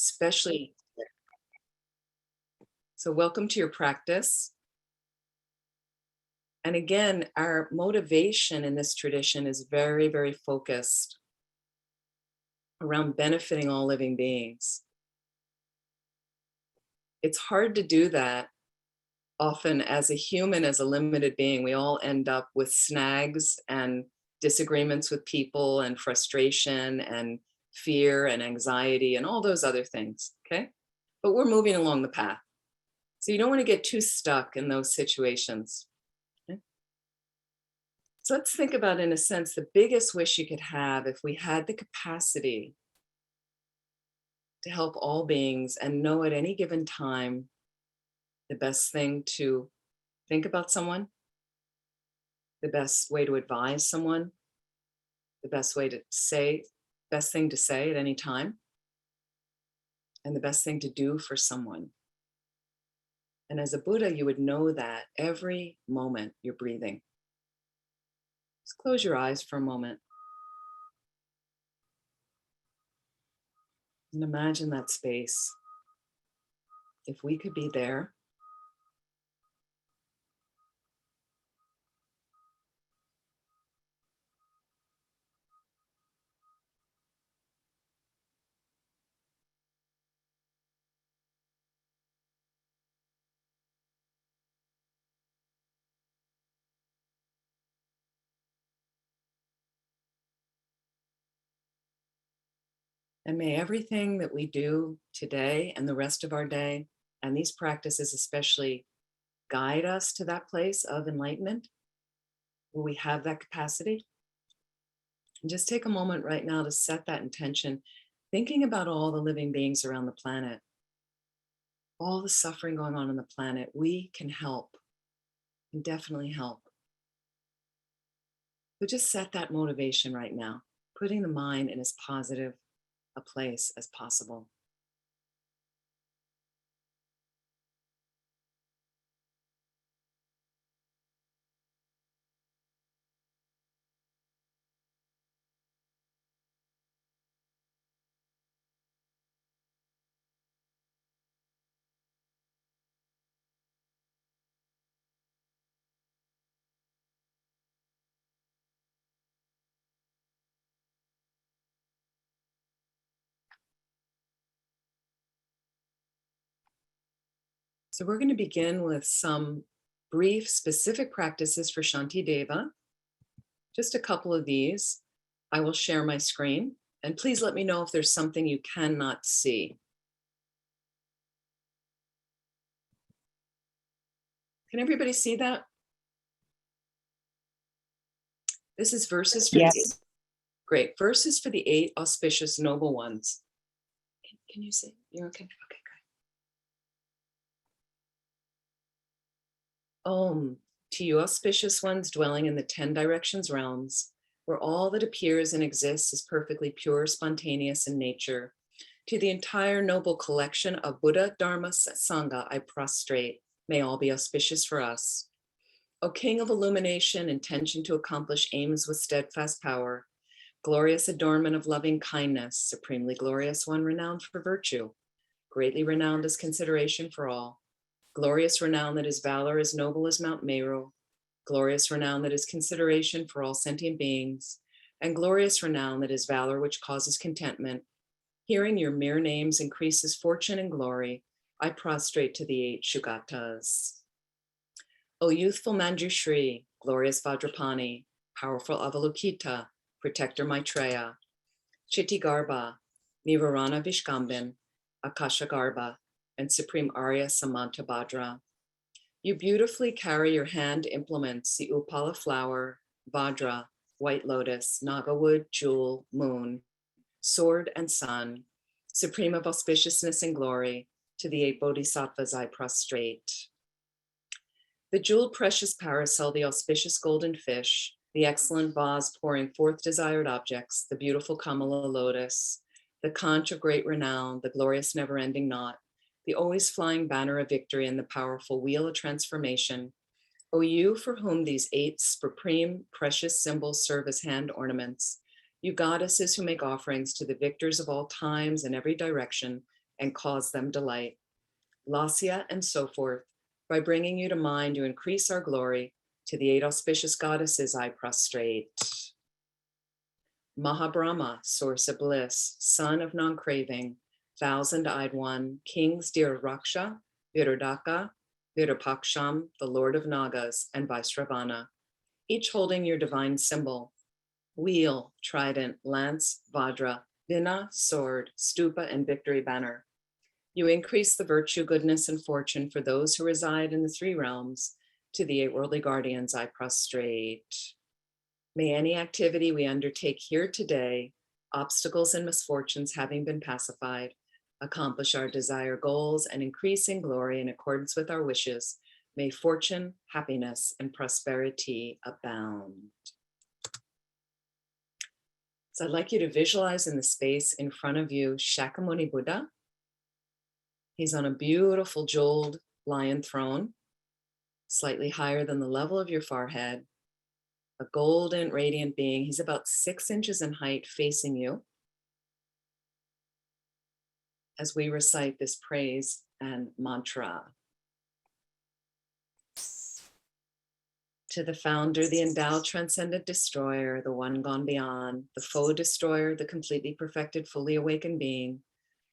especially. So welcome to your practice. And again, our motivation in this tradition is very, very focused around benefiting all living beings. It's hard to do that often as a human, as a limited being. We all end up with snags and disagreements with people and frustration and fear and anxiety and all those other things, okay? But we're moving along the path. So you don't want to get too stuck in those situations. Okay? So let's think about, in a sense, the biggest wish you could have if we had the capacity to help all beings and know at any given time the best thing to think about someone, the best way to advise someone, the best way to say, best thing to say at any time, and the best thing to do for someone. And as a Buddha, you would know that every moment you're breathing. Just close your eyes for a moment. And imagine that space. If we could be there, and may everything that we do today and the rest of our day, and these practices especially, guide us to that place of enlightenment where we have that capacity. And just take a moment right now to set that intention, thinking about all the living beings around the planet, all the suffering going on the planet. We can help, can definitely help. So just set that motivation right now, putting the mind in as positive a place as possible. So we're going to begin with some brief specific practices for Shanti Deva. Just a couple of these. I will share my screen, and please let me know if there's something you cannot see. Can everybody see that? This is verses for Yes. Great. Verses for the 8 auspicious noble ones. Can you see? You're okay? Okay, good. Om, to you auspicious ones dwelling in the 10 directions realms, where all that appears and exists is perfectly pure, spontaneous in nature. To the entire noble collection of Buddha, Dharma, Sangha, I prostrate. May all be auspicious for us. O King of illumination, intention to accomplish aims with steadfast power, glorious adornment of loving kindness, supremely glorious one renowned for virtue, greatly renowned as consideration for all, glorious renown that is valor as noble as Mount Meru, glorious renown that is consideration for all sentient beings, and glorious renown that is valor which causes contentment. Hearing your mere names increases fortune and glory. I prostrate to the 8 Shugatas. O youthful Manjushri, glorious Vajrapani, powerful Avalokita, protector Maitreya, Chitigarbha, Nivarana Vishkambin, Akasha Garbha, and Supreme Arya Samantabhadra. You beautifully carry your hand implements, the Upala flower, Vajra, white lotus, Nagawood, jewel, moon, sword, and sun, supreme of auspiciousness and glory, to the 8 bodhisattvas I prostrate. The jeweled precious parasol, the auspicious golden fish, the excellent vase pouring forth desired objects, the beautiful Kamala lotus, the conch of great renown, the glorious never-ending knot, the always flying banner of victory, and the powerful wheel of transformation. O you for whom these 8 supreme precious symbols serve as hand ornaments, you goddesses who make offerings to the victors of all times and every direction, and cause them delight. Lasya and so forth, by bringing you to mind to increase our glory. To the 8 auspicious goddesses I prostrate. Mahabrahma, source of bliss, son of non-craving, thousand-eyed one, kings dear Raksha, Virudaka, Virupaksham, the lord of Nagas, and Vaisravana, each holding your divine symbol, wheel, trident, lance, vajra, vina, sword, stupa, and victory banner. You increase the virtue, goodness, and fortune for those who reside in the 3 realms. To the 8 worldly guardians I prostrate. May any activity we undertake here today, obstacles and misfortunes having been pacified, accomplish our desired goals and increase in glory in accordance with our wishes. May fortune, happiness, and prosperity abound. So I'd like you to visualize in the space in front of you Shakyamuni Buddha. He's on a beautiful jeweled lion throne, slightly higher than the level of your forehead, a golden radiant being. He's about 6 inches in height facing you as we recite this praise and mantra. To the founder, the endowed, transcendent destroyer, the one gone beyond, the foe destroyer, the completely perfected, fully awakened being,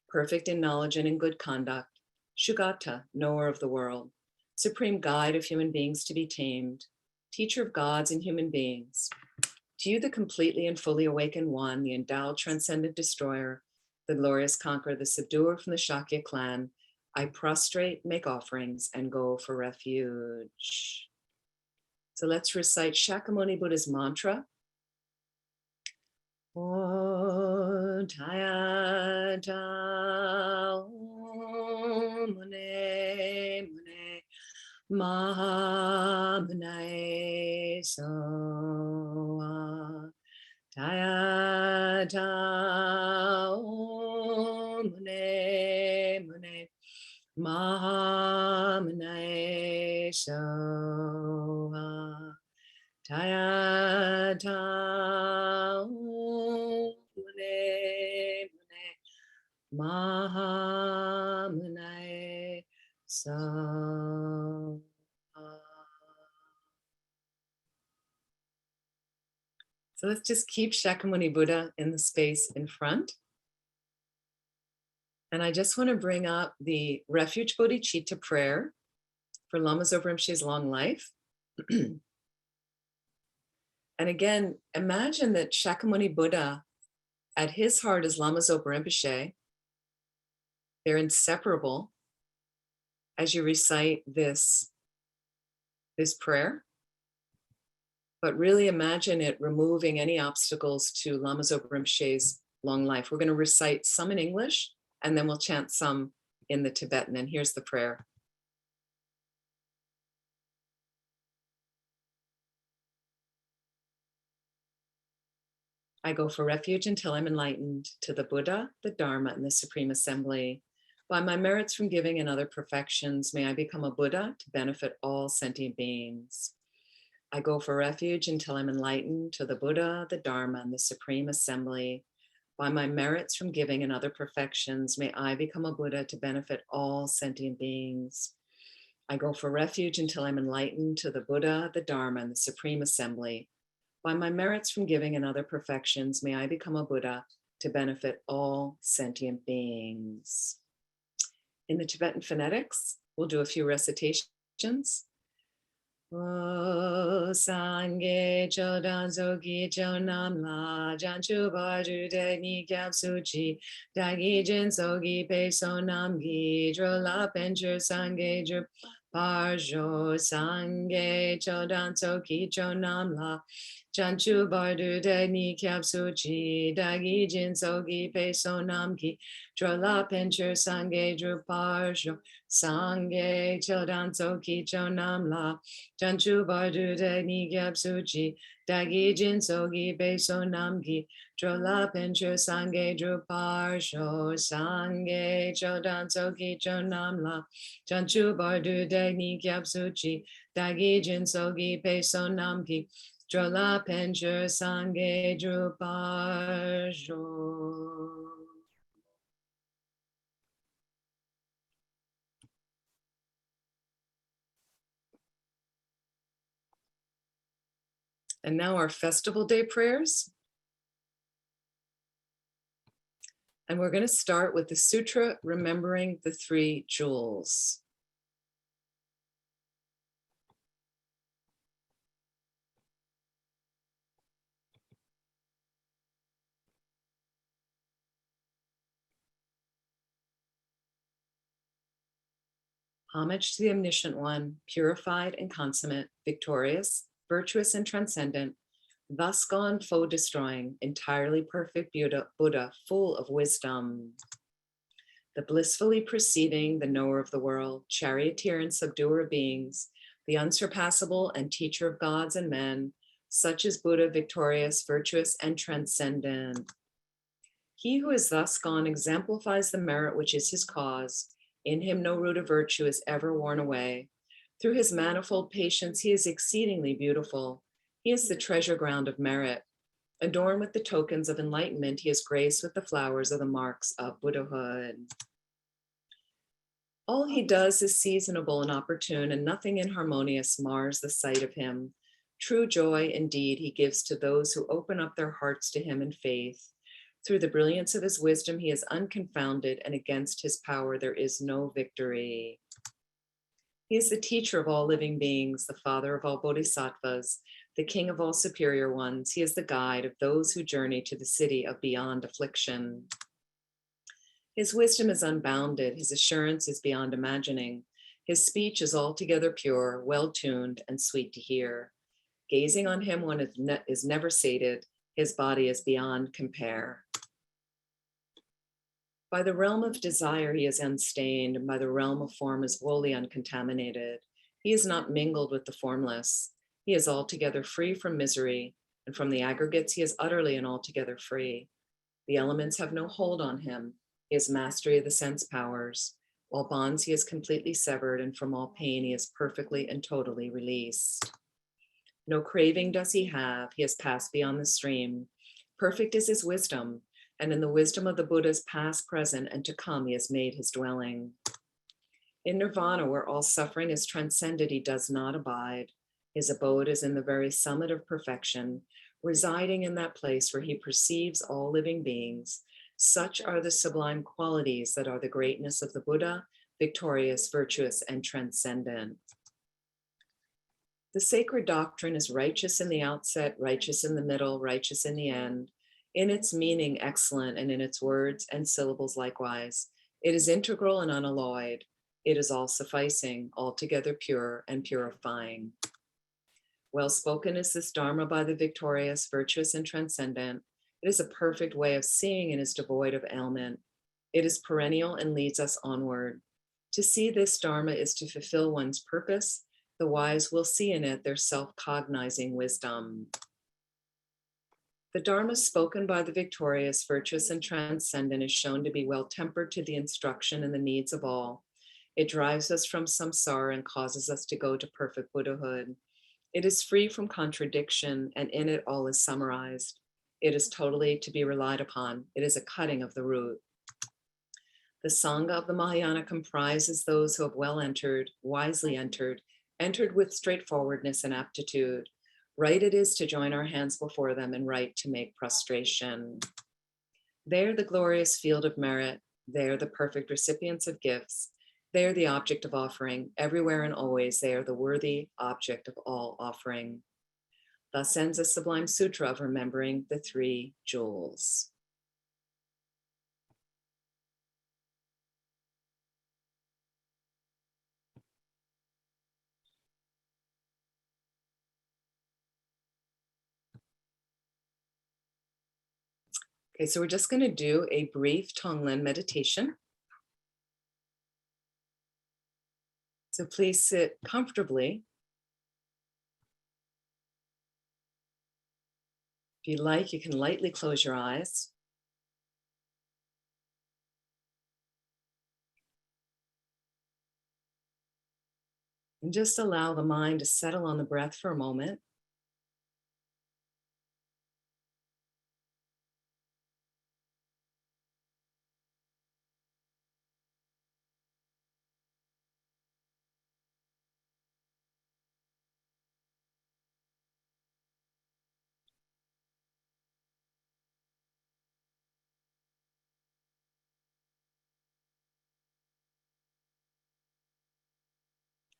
perfect in knowledge and in good conduct, Shugata, knower of the world, supreme guide of human beings to be tamed, teacher of gods and human beings. To you, the completely and fully awakened one, the endowed, transcendent destroyer, the glorious conqueror, the subduer from the Shakya clan, I prostrate, make offerings, and go for refuge. So let's recite Shakyamuni Buddha's mantra. Om Taya Ta Om Mune Mune Maha Mune So Taya Ta Om Mune Mune Maha Mune So Taya Ta Mune Mune Maha Mune So. So let's just keep Shakyamuni Buddha in the space in front. And I just want to bring up the Refuge Bodhicitta prayer for Lama Zopa Rinpoche's long life. And again, imagine that Shakyamuni Buddha, at his heart is Lama Zopa Rinpoche. They're inseparable as you recite this prayer. But really imagine it removing any obstacles to Lama Zopa Rinpoche's long life. We're going to recite some in English, and then we'll chant some in the Tibetan. And here's the prayer. I go for refuge until I'm enlightened to the Buddha, the Dharma, and the Supreme Assembly. By my merits from giving and other perfections, may I become a Buddha to benefit all sentient beings. I go for refuge until I'm enlightened to the Buddha, the Dharma, and the Supreme Assembly. By my merits from giving and other perfections, may I become a Buddha to benefit all sentient beings. I go for refuge until I'm enlightened to the Buddha, the Dharma, and the Supreme Assembly. By my merits from giving and other perfections, may I become a Buddha to benefit all sentient beings. In the Tibetan phonetics, we'll do a few recitations. O Sangye Chodan Zogi Chonam La Janchu Baju Deni Kyab Suchi Dagi Jin Sogi Pe Sonam Gi Drola Pencher Sangye Drup Parjo Sangye Chodan Soki Chonam La Janchu Bardu Deni Kyab Suchi Dagi Jin Sogi Pe Sonam Gi Drola Pencher Sangye Drup Parjo Sangye Chodan Soki Chonam La Janchu Bardu Deni Gyab Suchi Dagi Jin Sogi Beso Namgi Drola Penchu Sange Druparsho Sange Chodan Sogi Chonamla Janchu Bardu Deni Gyab Suchi Dagi Jin Sogi Beso Namgi Drola Penchu Sange Druparsho. And now our festival day prayers. And we're going to start with the sutra, remembering the three jewels. Homage to the omniscient one, purified and consummate, victorious, virtuous and transcendent, thus gone foe destroying, entirely perfect Buddha, full of wisdom. The blissfully perceiving, the knower of the world, charioteer and subduer of beings, the unsurpassable and teacher of gods and men, such is Buddha, victorious, virtuous, and transcendent. He who is thus gone exemplifies the merit which is his cause. In him no root of virtue is ever worn away. Through his manifold patience, he is exceedingly beautiful. He is the treasure ground of merit. Adorned with the tokens of enlightenment, he is graced with the flowers of the marks of Buddhahood. All he does is seasonable and opportune, and nothing inharmonious mars the sight of him. True joy, indeed, he gives to those who open up their hearts to him in faith. Through the brilliance of his wisdom, he is unconfounded, and against his power there is no victory. He is the teacher of all living beings, the father of all bodhisattvas, the king of all superior ones. He is the guide of those who journey to the city of beyond affliction. His wisdom is unbounded, his assurance is beyond imagining. His speech is altogether pure, well-tuned, and sweet to hear. Gazing on him, one is never sated. His body is beyond compare. By the realm of desire, he is unstained, and by the realm of form is wholly uncontaminated. He is not mingled with the formless. He is altogether free from misery, and from the aggregates, he is utterly and altogether free. The elements have no hold on him. He has mastery of the sense powers. All bonds he is completely severed, and from all pain he is perfectly and totally released. No craving does he have. He has passed beyond the stream. Perfect is his wisdom, and in the wisdom of the Buddhas past, present, and to come, he has made his dwelling. In nirvana, where all suffering is transcended, he does not abide. His abode is in the very summit of perfection, residing in that place where he perceives all living beings. Such are the sublime qualities that are the greatness of the Buddha, victorious, virtuous, and transcendent. The sacred doctrine is righteous in the outset, righteous in the middle, righteous in the end. In its meaning, excellent, and in its words and syllables likewise. It is integral and unalloyed. It is all sufficing, altogether pure and purifying. Well spoken is this Dharma by the victorious, virtuous, and transcendent. It is a perfect way of seeing and is devoid of ailment. It is perennial and leads us onward. To see this Dharma is to fulfill one's purpose. The wise will see in it their self-cognizing wisdom. The Dharma spoken by the victorious, virtuous, and transcendent is shown to be well-tempered to the instruction and the needs of all. It drives us from samsara and causes us to go to perfect Buddhahood. It is free from contradiction, and in it all is summarized. It is totally to be relied upon. It is a cutting of the root. The Sangha of the Mahayana comprises those who have well entered, wisely entered with straightforwardness and aptitude. Right it is to join our hands before them, and right to make prostration. There the glorious field of merit, there the perfect recipients of gifts, there the object of offering, everywhere and always they are the worthy object of all offering. Thus ends a sublime sutra of remembering the three jewels. Okay, so we're just going to do a brief Tonglen meditation. So please sit comfortably. If you like, you can lightly close your eyes. And just allow the mind to settle on the breath for a moment.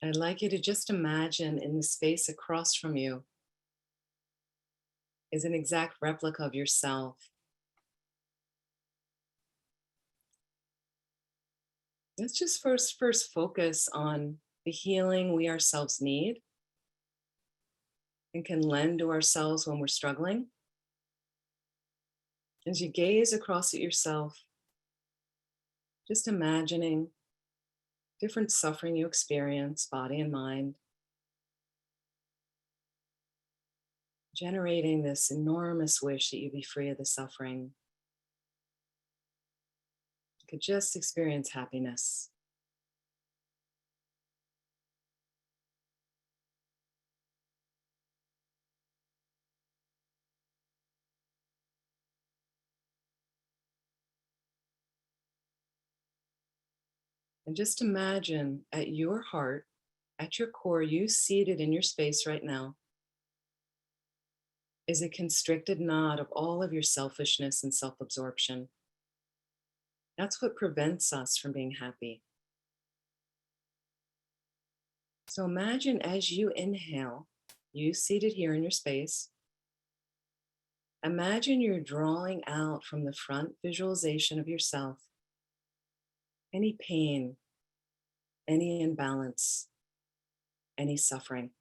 I'd like you to just imagine in the space across from you is an exact replica of yourself. Let's just first focus on the healing we ourselves need and can lend to ourselves when we're struggling. As you gaze across at yourself, just imagining different suffering you experience, body and mind, generating this enormous wish that you be free of the suffering. You could just experience happiness. And just imagine at your heart, at your core, you seated in your space right now is a constricted knot of all of your selfishness and self absorption. That's what prevents us from being happy. So imagine as you inhale, you seated here in your space, imagine you're drawing out from the front visualization of yourself any pain, any imbalance, any suffering.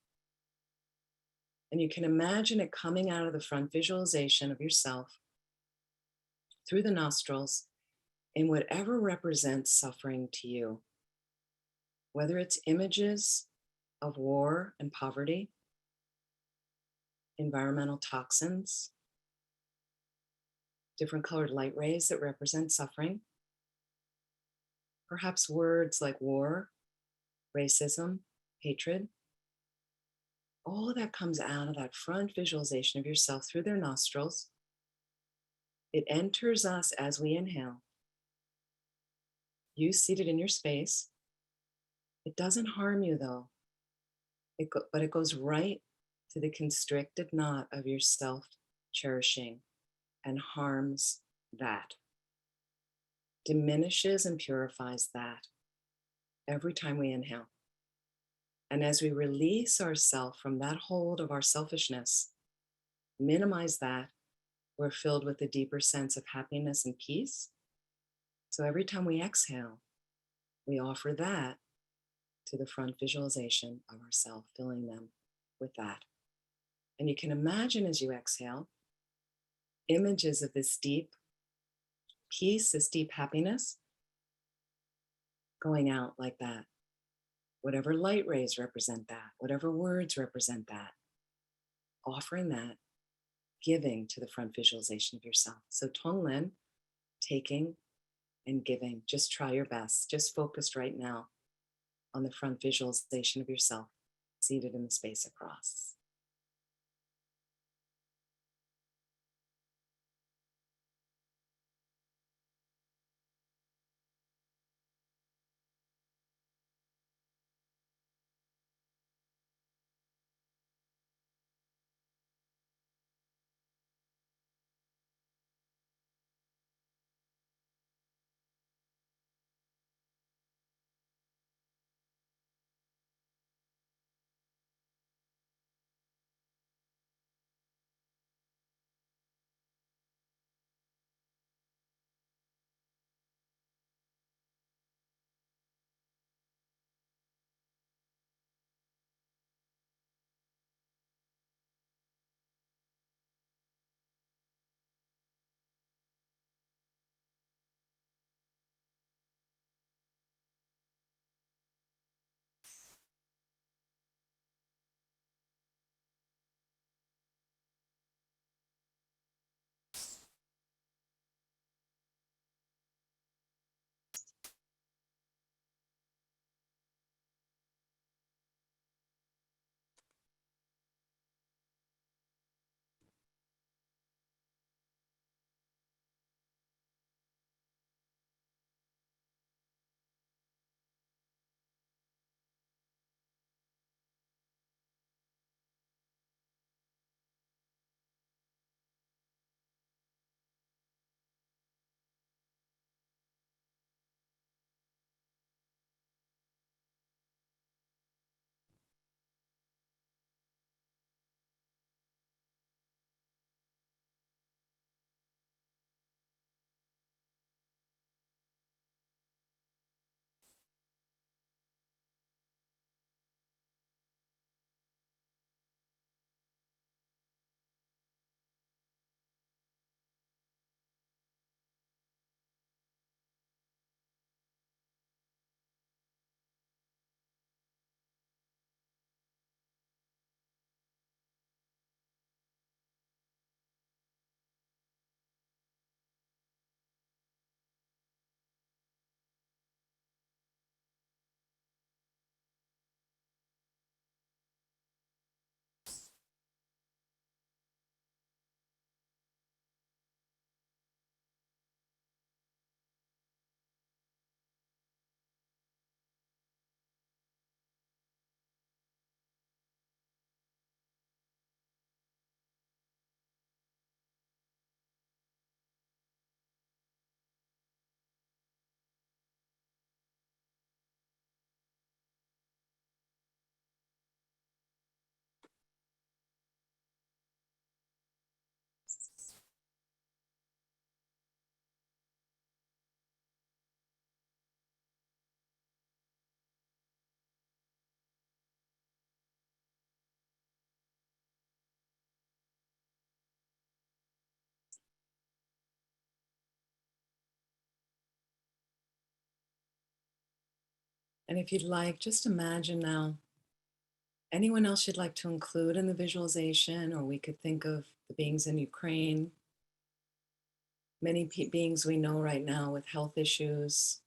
And you can imagine it coming out of the front visualization of yourself through the nostrils in whatever represents suffering to you, whether it's images of war and poverty, environmental toxins, different colored light rays that represent suffering, perhaps words like war, racism, hatred. All of that comes out of that front visualization of yourself through their nostrils. It enters us as we inhale. You seated in your space. It doesn't harm you though, but it goes right to the constricted knot of your self-cherishing and harms that, diminishes and purifies that every time we inhale. And as we release ourselves from that hold of our selfishness, minimize that, we're filled with a deeper sense of happiness and peace. So every time we exhale, we offer that to the front visualization of ourself, filling them with that. And you can imagine as you exhale, images of this deep peace, this deep happiness going out like that. Whatever light rays represent that, whatever words represent that, offering that, giving to the front visualization of yourself. So Tonglen, taking and giving. Just try your best. Just focused right now on the front visualization of yourself seated in the space across. And if you'd like, just imagine now anyone else you'd like to include in the visualization, or we could think of the beings in Ukraine, many beings we know right now with health issues.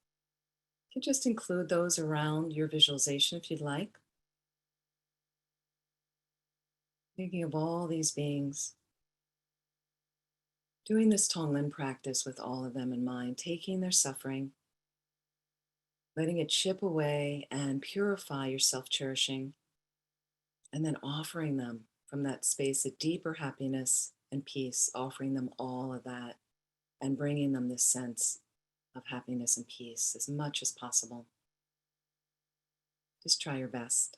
You could just include those around your visualization if you'd like. Thinking of all these beings, doing this Tonglen practice with all of them in mind, taking their suffering, letting it chip away and purify your self-cherishing, and then offering them from that space of deeper happiness and peace, offering them all of that and bringing them this sense of happiness and peace as much as possible. Just try your best.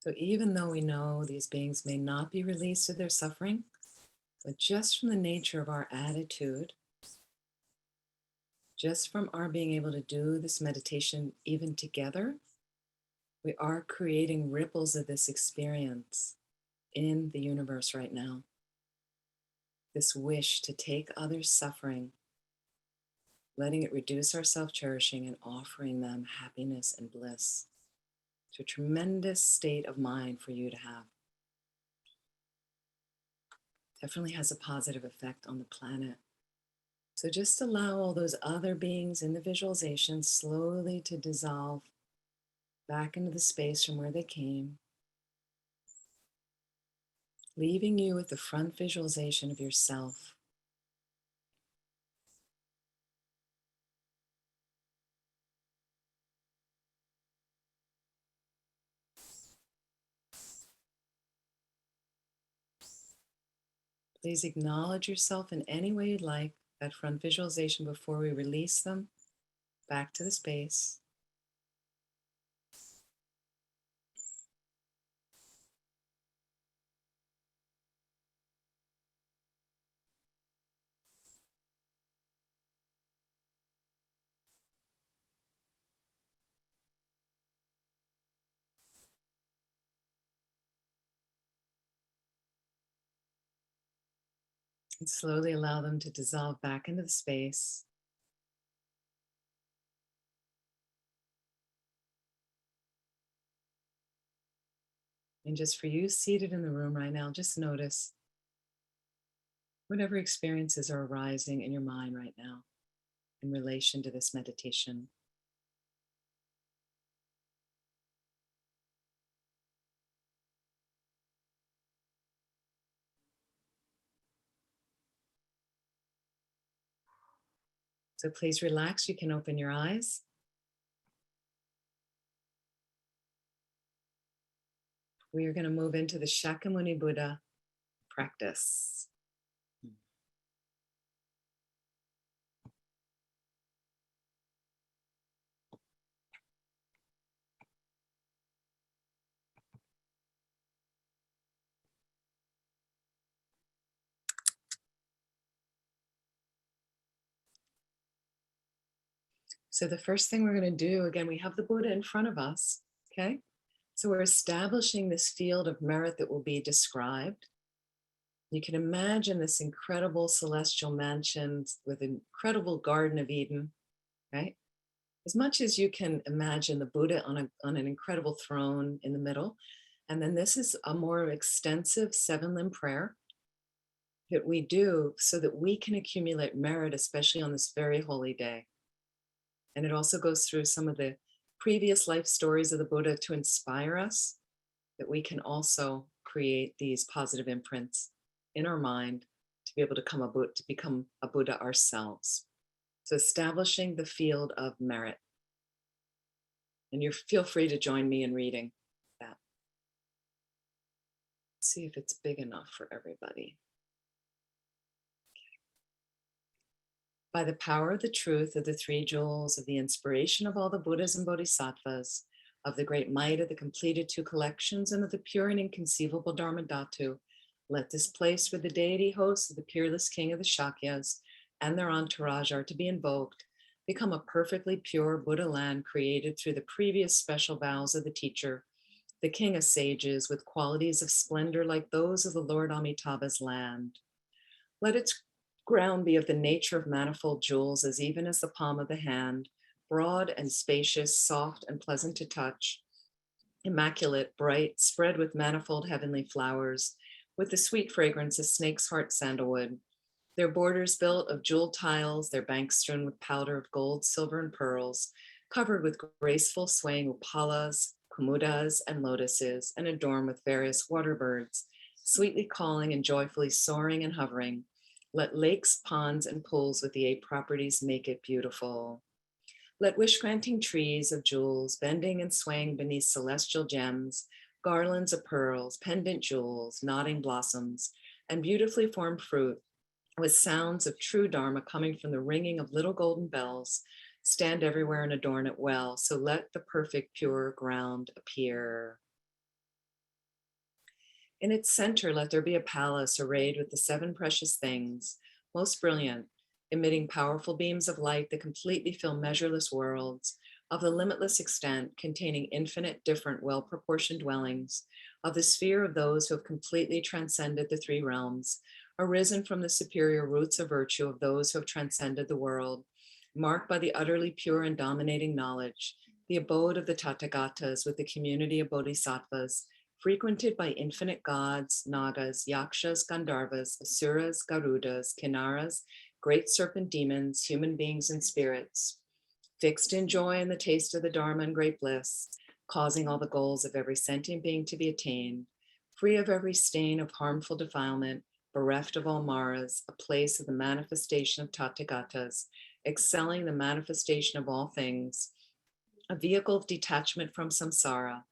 So even though we know these beings may not be released of their suffering, but just from the nature of our attitude, just from our being able to do this meditation even together, we are creating ripples of this experience in the universe right now. This wish to take others' suffering, letting it reduce our self-cherishing and offering them happiness and bliss. It's a tremendous state of mind for you to have. Definitely has a positive effect on the planet. So just allow all those other beings in the visualization slowly to dissolve back into the space from where they came, leaving you with the front visualization of yourself. Please acknowledge yourself in any way you'd like, that front visualization, before we release them back to the space. And slowly allow them to dissolve back into the space. And just for you seated in the room right now, just notice whatever experiences are arising in your mind right now in relation to this meditation. So please relax. You can open your eyes. We are going to move into the Shakyamuni Buddha practice. So the first thing we're going to do, again, we have the Buddha in front of us. Okay. So we're establishing this field of merit that will be described. You can imagine this incredible celestial mansion with an incredible Garden of Eden, right? As much as you can imagine the Buddha on an incredible throne in the middle. And then this is a more extensive seven-limb prayer that we do so that we can accumulate merit, especially on this very holy day. And it also goes through some of the previous life stories of the Buddha to inspire us that we can also create these positive imprints in our mind to be able to become a Buddha ourselves. So establishing the field of merit. And you feel free to join me in reading that. Let's see if it's big enough for everybody. By the power of the truth of the three jewels, of the inspiration of all the Buddhas and Bodhisattvas, of the great might of the completed two collections, and of the pure and inconceivable Dharma Dhatu, let this place where the deity hosts of the peerless king of the Shakyas and their entourage are to be invoked become a perfectly pure Buddha land created through the previous special vows of the teacher, the king of sages, with qualities of splendor like those of the Lord Amitabha's land. Let its ground be of the nature of manifold jewels, as even as the palm of the hand, broad and spacious, soft and pleasant to touch, immaculate, bright, spread with manifold heavenly flowers, with the sweet fragrance of snake's heart sandalwood, their borders built of jeweled tiles, their banks strewn with powder of gold, silver, and pearls, covered with graceful swaying upalas, kumudas, and lotuses, and adorned with various water birds, sweetly calling and joyfully soaring and hovering. Let lakes, ponds, and pools with the 8 properties make it beautiful. Let wish-granting trees of jewels, bending and swaying beneath celestial gems, garlands of pearls, pendant jewels, nodding blossoms, and beautifully formed fruit, with sounds of true Dharma coming from the ringing of little golden bells, stand everywhere and adorn it well. So let the perfect, pure ground appear. In its center, let there be a palace arrayed with the 7 precious things, most brilliant, emitting powerful beams of light that completely fill measureless worlds, of the limitless extent, containing infinite, different, well-proportioned dwellings, of the sphere of those who have completely transcended the 3 realms, arisen from the superior roots of virtue of those who have transcended the world, marked by the utterly pure and dominating knowledge, the abode of the Tathagatas with the community of Bodhisattvas, frequented by infinite gods, nagas, yakshas, gandharvas, asuras, garudas, kinnaras, great serpent demons, human beings, and spirits, fixed in joy and the taste of the Dharma and great bliss, causing all the goals of every sentient being to be attained, free of every stain of harmful defilement, bereft of all maras, a place of the manifestation of Tathagatas, excelling the manifestation of all things, a vehicle of detachment from samsara,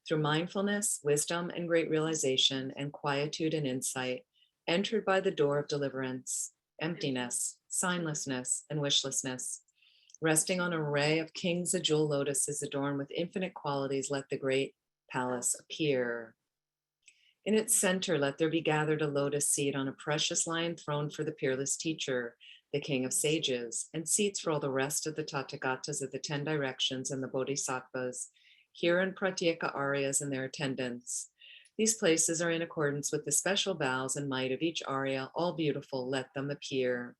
through mindfulness, wisdom, and great realization, and quietude and insight, entered by the door of deliverance, emptiness, signlessness, and wishlessness. Resting on an array of kings of jewel lotuses adorned with infinite qualities, let the great palace appear. In its center, let there be gathered a lotus seat on a precious lion throne for the peerless teacher, the king of sages, and seats for all the rest of the Tathagatas of the 10 directions and the Bodhisattvas, Kiran Pratyeka Aryas and their attendants. These places are in accordance with the special vows and might of each Arya, all beautiful, let them appear.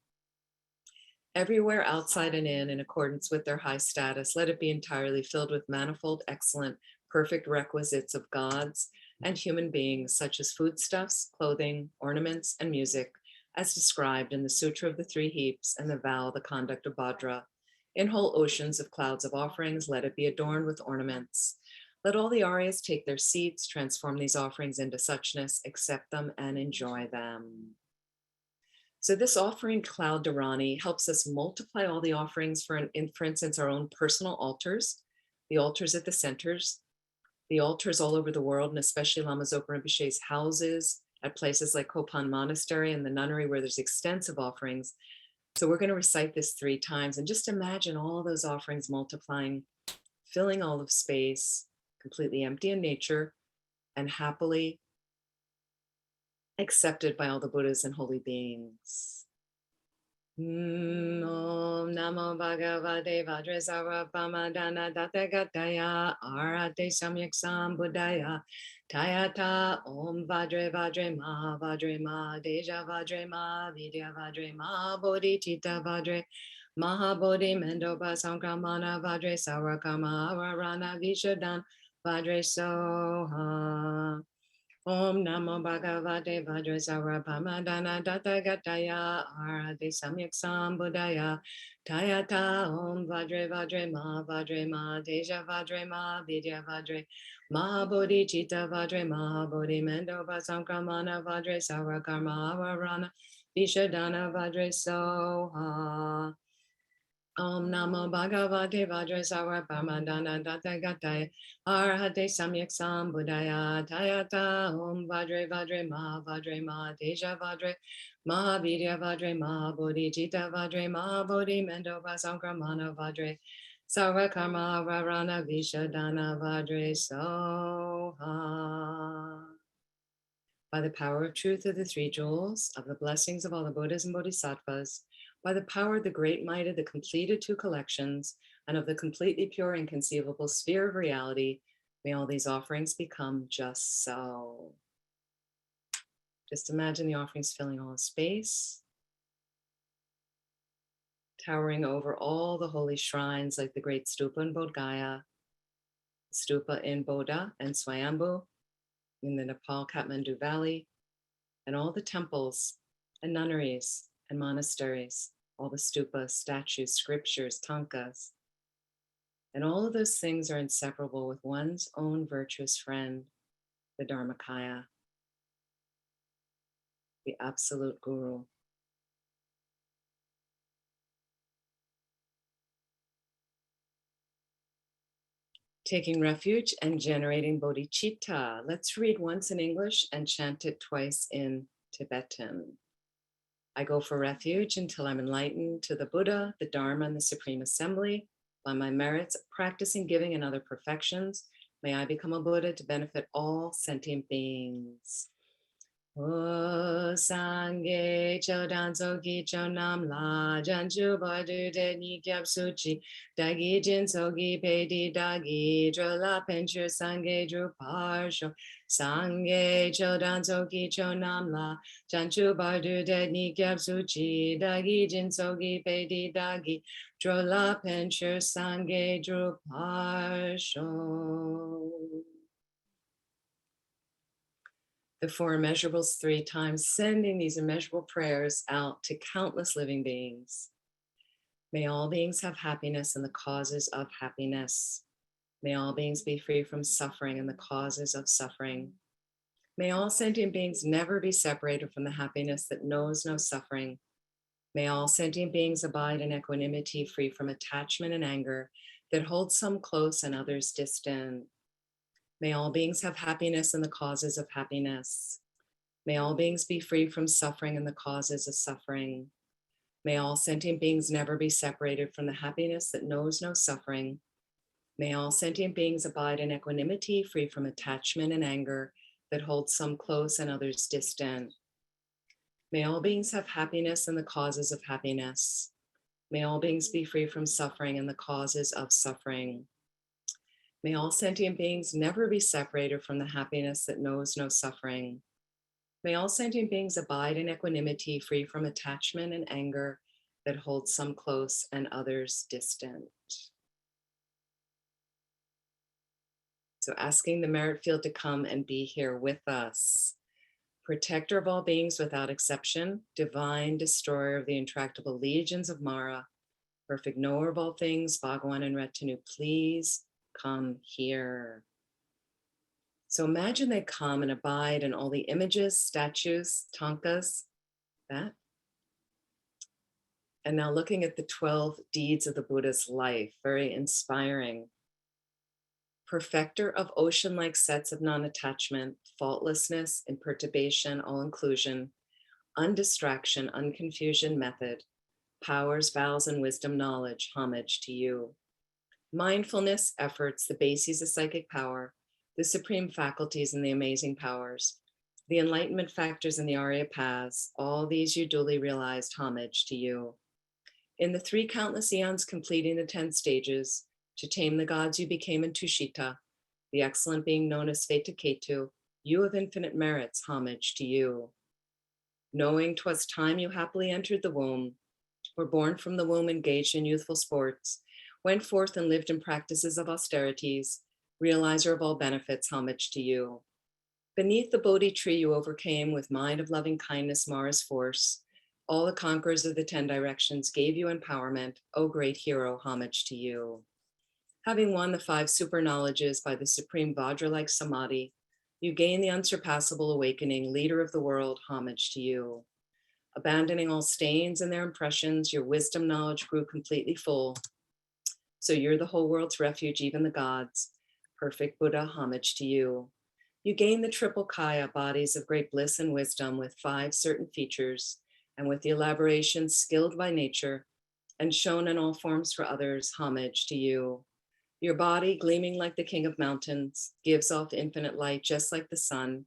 Everywhere outside and in accordance with their high status, let it be entirely filled with manifold, excellent, perfect requisites of gods and human beings, such as foodstuffs, clothing, ornaments, and music, as described in the Sutra of the 3 Heaps and the vow of the conduct of Bhadra. In whole oceans of clouds of offerings, let it be adorned with ornaments. Let all the Aryas take their seats, transform these offerings into suchness, accept them, and enjoy them. So this offering cloud Dharani helps us multiply all the offerings for instance, our own personal altars, the altars at the centers, the altars all over the world, and especially Lama Zopa Rinpoche's houses at places like Kopan Monastery and the nunnery where there's extensive offerings. So we're going to recite this 3 times and just imagine all those offerings multiplying, filling all of space, completely empty in nature, and happily accepted by all the Buddhas and holy beings. Om Namo Bhagavate Vajrasara Pamadana Datagataya Arate Samyak Sambuddhaya Tayata Om Vajre Vajre Ma Deja Vajre Ma Vidya Vajre Ma Bodhicitta Vajre Mahabodhi Mendoba Sankramana Vajre Sarakama Ararana Vishadan Vajre Soha Om Namo Bhagavate Vajrasara Pamadana Datagataya Arate Samyak Sambuddhaya Tayata Om Vajre Ma Deja Vajre Ma Vidya Vajre Mahabodhi Chitta Vajre Mahabodhi Mendoba Sankramana Vajre Sarakarma Avarana Vishadana Vajre Soha Om Namo Bhagavate Vajrasara Pamadana Datagataya Arhate Samyak Sambuddhaya Tayata Om Vajre Ma Deja Vajre Mahavidya Vajre Mahabodhi Chitta Vajre Mahabodhi Mendoba Sankramana Vajre Sarakarma Varana Vishadana Vajre Soha. By the power of truth of the three jewels, of the blessings of all the Buddhas and Bodhisattvas, by the power of the great might of the completed two collections, and of the completely pure inconceivable sphere of reality, may all these offerings become just so. Just imagine the offerings filling all space, towering over all the holy shrines like the great stupa in Bodh Gaya, stupa in Bodha and Swayambhu, in the Nepal Kathmandu Valley, and all the temples and nunneries and monasteries, all the stupas, statues, scriptures, tankas. And all of those things are inseparable with one's own virtuous friend, the Dharmakaya, the absolute guru. Taking refuge and generating bodhicitta. Let's read once in English and chant it twice in Tibetan. I go for refuge until I'm enlightened to the Buddha, the Dharma, and the Supreme Assembly. By my merits of practicing, giving, and other perfections, may I become a Buddha to benefit all sentient beings. O Sangye Chodan Soki Chonam La Janchu Badu De Nikyap Suchi Dagi Jin Sogi Pedi Dagi Drola Penchur Sangye Druparsho Sangye Chodan Soki Chonam La Janchu Badu De Nikyap Suchi Dagi Jin Sogi Pedi Dagi Drola Penchur Sangye Druparsho. The four immeasurables 3 times, sending these immeasurable prayers out to countless living beings. May all beings have happiness and the causes of happiness. May all beings be free from suffering and the causes of suffering. May all sentient beings never be separated from the happiness that knows no suffering. May all sentient beings abide in equanimity, free from attachment and anger that holds some close and others distant. May all beings have happiness and the causes of happiness. May all beings be free from suffering and the causes of suffering. May all sentient beings never be separated from the happiness that knows no suffering. May all sentient beings abide in equanimity, free from attachment and anger that holds some close and others distant. May all beings have happiness and the causes of happiness. May all beings be free from suffering and the causes of suffering. May all sentient beings never be separated from the happiness that knows no suffering. May all sentient beings abide in equanimity, free from attachment and anger that holds some close and others distant. So asking the merit field to come and be here with us. Protector of all beings without exception, divine destroyer of the intractable legions of Mara, perfect knower of all things, Bhagawan and retinue, please come here. So imagine they come and abide in all the images, statues, tankas, that. And now looking at the 12 deeds of the Buddha's life, very inspiring. Perfecter of ocean-like sets of non-attachment, faultlessness, imperturbation, all-inclusion, undistraction, unconfusion method, powers, vows, and wisdom knowledge, homage to you. Mindfulness, efforts, the bases of psychic power, the supreme faculties and the amazing powers, the enlightenment factors and the Arya paths, all these you duly realized, homage to you. In the 3 countless eons completing the 10 stages, to tame the gods you became in Tushita, the excellent being known as Sveta Ketu, you of infinite merits, homage to you. Knowing 'twas time you happily entered the womb, were born from the womb engaged in youthful sports, went forth and lived in practices of austerities, realizer of all benefits, homage to you. Beneath the Bodhi tree you overcame with mind of loving kindness, Mara's force. All the conquerors of the 10 directions gave you empowerment, O great hero, homage to you. Having won the 5 super knowledges by the supreme Vajra-like samadhi, you gain the unsurpassable awakening, leader of the world, homage to you. Abandoning all stains and their impressions, your wisdom knowledge grew completely full. So you're the whole world's refuge, even the gods. Perfect Buddha, homage to you. You gain the triple kaya, bodies of great bliss and wisdom with 5 certain features, and with the elaborations skilled by nature and shown in all forms for others, homage to you. Your body, gleaming like the king of mountains, gives off infinite light just like the sun,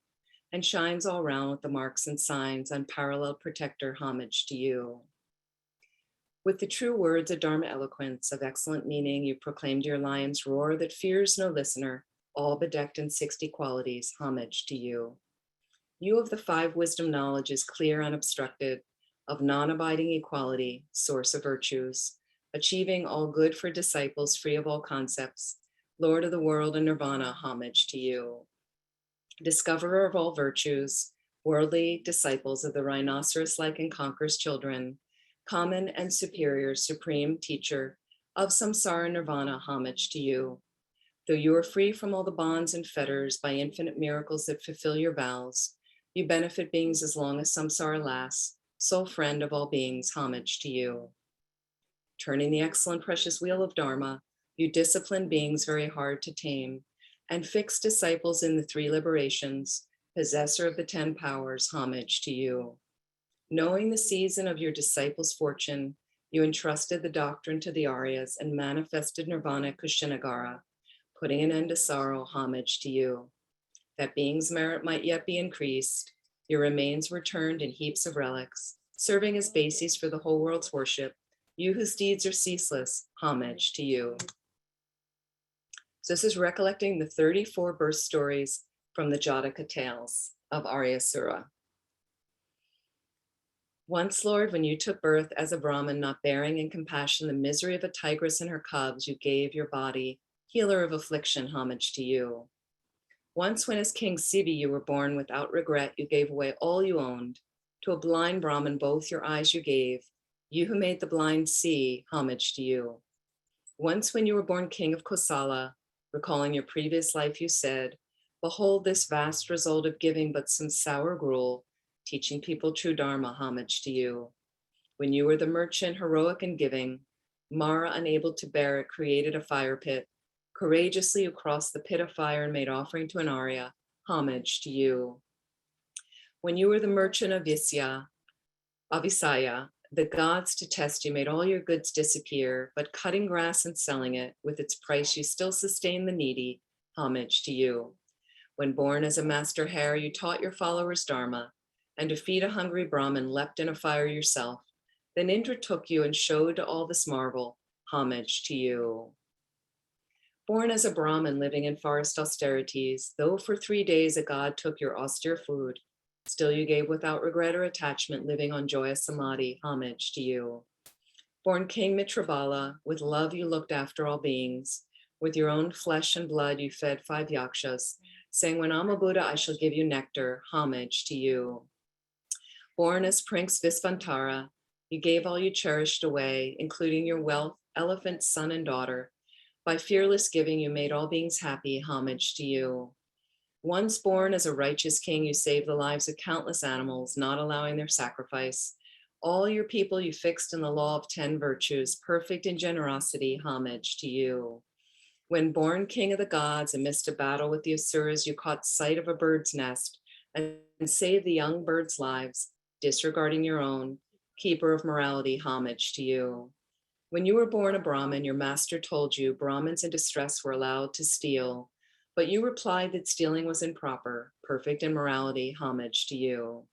and shines all round with the marks and signs, unparalleled protector, homage to you. With the true words of Dharma eloquence of excellent meaning, you proclaimed your lion's roar that fears no listener, all bedecked in 60 qualities, homage to you. You of the 5 wisdom knowledges, clear, unobstructed, of non-abiding equality, source of virtues, achieving all good for disciples, free of all concepts, Lord of the world and nirvana, homage to you. Discoverer of all virtues, worldly disciples of the rhinoceros-like and conqueror's children, common and superior, supreme teacher of samsara nirvana, homage to you. Though you are free from all the bonds and fetters by infinite miracles that fulfill your vows, you benefit beings as long as samsara lasts, sole friend of all beings, homage to you. Turning the excellent precious wheel of Dharma, you discipline beings very hard to tame, and fix disciples in the 3 liberations, possessor of the 10 powers, homage to you. Knowing the season of your disciples' fortune, you entrusted the doctrine to the Aryas and manifested nirvana at Kushinagara, putting an end to sorrow, homage to you. That being's merit might yet be increased, your remains were turned in heaps of relics, serving as bases for the whole world's worship, you whose deeds are ceaseless, homage to you. So this is recollecting the 34 birth stories from the Jataka tales of Aryasura. Once, Lord, when you took birth as a Brahmin, not bearing in compassion the misery of a tigress and her cubs, you gave your body, healer of affliction, homage to you. Once, when as King Sibi you were born without regret, you gave away all you owned. To a blind Brahmin, both your eyes you gave. You who made the blind see, homage to you. Once, when you were born king of Kosala, recalling your previous life, you said, behold this vast result of giving but some sour gruel, teaching people true Dharma, homage to you. When you were the merchant, heroic in giving, Mara, unable to bear it, created a fire pit. Courageously you crossed the pit of fire and made offering to an Arya, homage to you. When you were the merchant of Avisaya, the gods to test you made all your goods disappear, but cutting grass and selling it, with its price you still sustain the needy, homage to you. When born as a master hare, you taught your followers Dharma, and to feed a hungry Brahmin leapt in a fire yourself. Then Indra took you and showed to all this marvel, homage to you. Born as a Brahmin living in forest austerities, though for 3 days a god took your austere food, still you gave without regret or attachment, living on joyous samadhi, homage to you. Born King Mitrabala, with love you looked after all beings. With your own flesh and blood you fed 5 yakshas, saying, when I'm a Buddha, I shall give you nectar, homage to you. Born as Prince Visvantara, you gave all you cherished away, including your wealth, elephant, son, and daughter. By fearless giving, you made all beings happy, homage to you. Once born as a righteous king, you saved the lives of countless animals, not allowing their sacrifice. All your people you fixed in the law of 10 virtues, perfect in generosity, homage to you. When born king of the gods, amidst a battle with the Asuras, you caught sight of a bird's nest and saved the young birds' lives, disregarding your own, keeper of morality, homage to you. When you were born a Brahmin, your master told you Brahmins in distress were allowed to steal, but you replied that stealing was improper, perfect in morality, homage to you.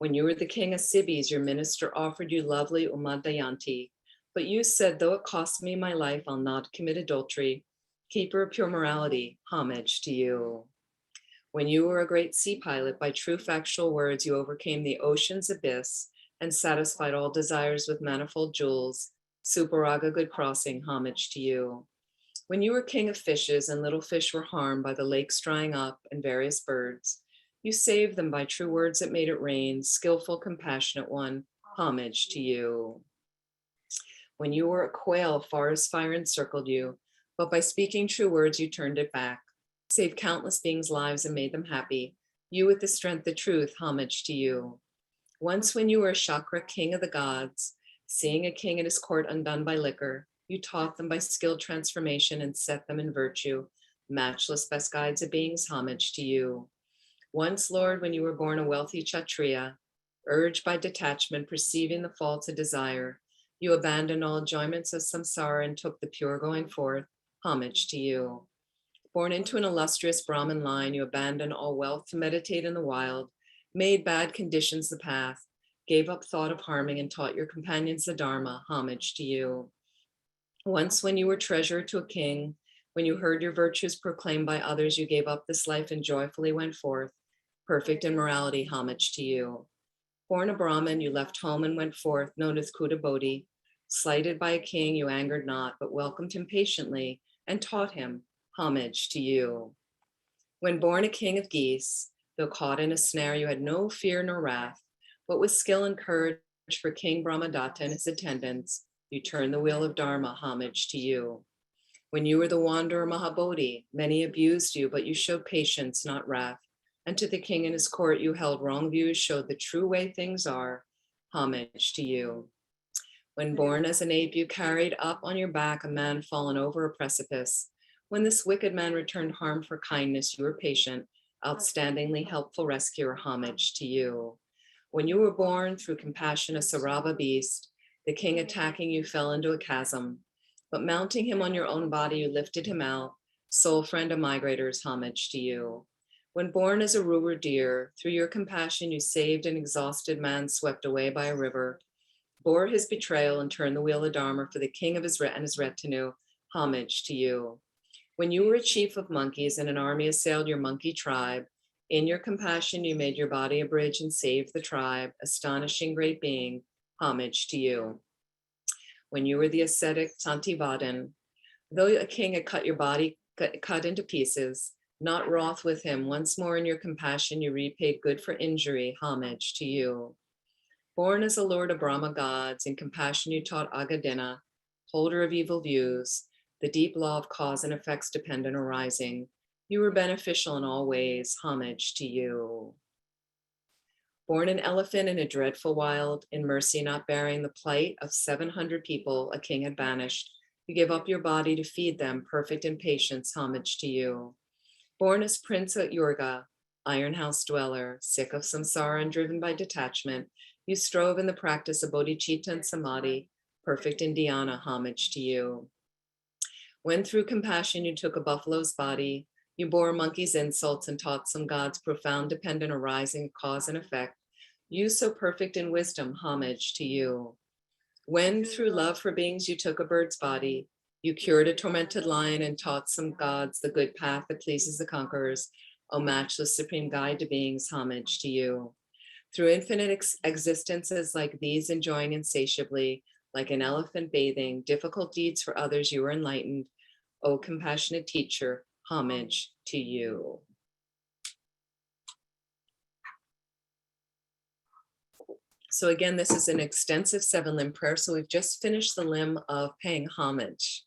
When you were the king of Sibis, your minister offered you lovely Umadayanti, But you said, though it cost me my life, I'll not commit adultery. Keeper of pure morality, homage to you. When you were a great sea pilot, by true factual words, you overcame the ocean's abyss and satisfied all desires with manifold jewels. Superaga, good crossing, homage to you. When you were king of fishes and little fish were harmed by the lakes drying up and various birds, you saved them by true words that made it rain. Skillful, compassionate one, homage to you. When you were a quail, forest fire encircled you, but by speaking true words, you turned it back, saved countless beings' lives and made them happy. You with the strength of truth, homage to you. Once when you were a chakra, king of the gods, seeing a king at his court undone by liquor, you taught them by skilled transformation and set them in virtue. Matchless best guides of beings, homage to you. Once, Lord, when you were born a wealthy Kshatriya, urged by detachment, perceiving the faults of desire, you abandoned all enjoyments of samsara and took the pure going forth. Homage to you. Born into an illustrious Brahmin line, you abandoned all wealth to meditate in the wild, made bad conditions the path, gave up thought of harming, and taught your companions the Dharma. Homage to you. Once, when you were treasurer to a king, when you heard your virtues proclaimed by others, you gave up this life and joyfully went forth. Perfect in morality, homage to you. Born a Brahmin, you left home and went forth, known as Kuta Bodhi. Slighted by a king, you angered not, but welcomed him patiently and taught him. Homage to you. When born a king of geese, though caught in a snare, you had no fear nor wrath, but with skill and courage for King Brahmadatta and his attendants, you turned the wheel of Dharma. Homage to you. When you were the wanderer Mahabodhi, many abused you, but you showed patience, not wrath. And to the king and his court, you held wrong views, showed the true way things are. Homage to you. When born as an ape, you carried up on your back a man fallen over a precipice. When this wicked man returned harm for kindness, you were patient, outstandingly helpful rescuer. Homage to you. When you were born through compassion, a Sarava beast, the king attacking you fell into a chasm. But mounting him on your own body, you lifted him out. Soul friend of migrators, homage to you. When born as a ruler deer, through your compassion, you saved an exhausted man swept away by a river, bore his betrayal and turned the wheel of Dharma for the king of his and his retinue. Homage to you. When you were a chief of monkeys and an army assailed your monkey tribe, in your compassion, you made your body a bridge and saved the tribe. Astonishing great being, homage to you. When you were the ascetic Santivadan, though a king had cut your body cut into pieces, not wroth with him, once more in your compassion you repaid good for injury. Homage to you. Born as a lord of Brahma gods, in compassion you taught Agadina, holder of evil views, the deep law of cause and effects dependent arising. You were beneficial in all ways. Homage to you. Born an elephant in a dreadful wild, in mercy not bearing the plight of 700 people a king had banished, you gave up your body to feed them, perfect in patience. Homage to you. Born as Prince at Yurga, iron house dweller, sick of samsara and driven by detachment, you strove in the practice of bodhicitta and samadhi, perfect in dhyana. Homage to you. When through compassion you took a buffalo's body, you bore a monkey's insults and taught some gods profound dependent arising of cause and effect, you so perfect in wisdom. Homage to you. When through love for beings you took a bird's body, you cured a tormented lion and taught some gods the good path that pleases the conquerors. O matchless supreme guide to beings, homage to you. Through infinite existences like these, enjoying insatiably, like an elephant bathing, difficult deeds for others, you were enlightened. O compassionate teacher, homage to you. So again, this is an extensive 7-limb prayer. So we've just finished the limb of paying homage.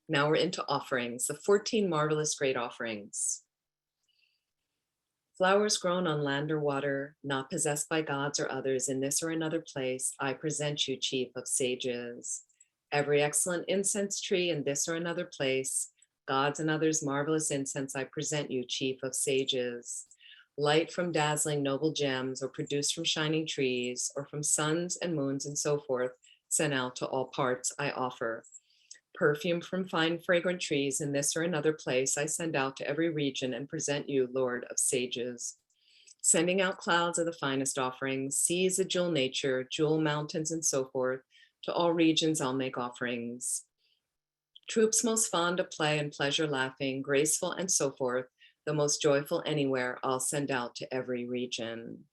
Now we're into offerings, the 14 marvelous great offerings. Flowers grown on land or water, not possessed by gods or others in this or another place, I present you, chief of sages. Every excellent incense tree in this or another place, gods and others' marvelous incense, I present you, chief of sages. Light from dazzling noble gems, or produced from shining trees, or from suns and moons and so forth, sent out to all parts I offer. Perfume from fine fragrant trees in this or another place, I send out to every region and present you, Lord of sages. Sending out clouds of the finest offerings, seas of jewel nature, jewel mountains and so forth, To all regions, I'll make offerings. Troops most fond of play and pleasure laughing, graceful and so forth, the most joyful anywhere, I'll send out to every region.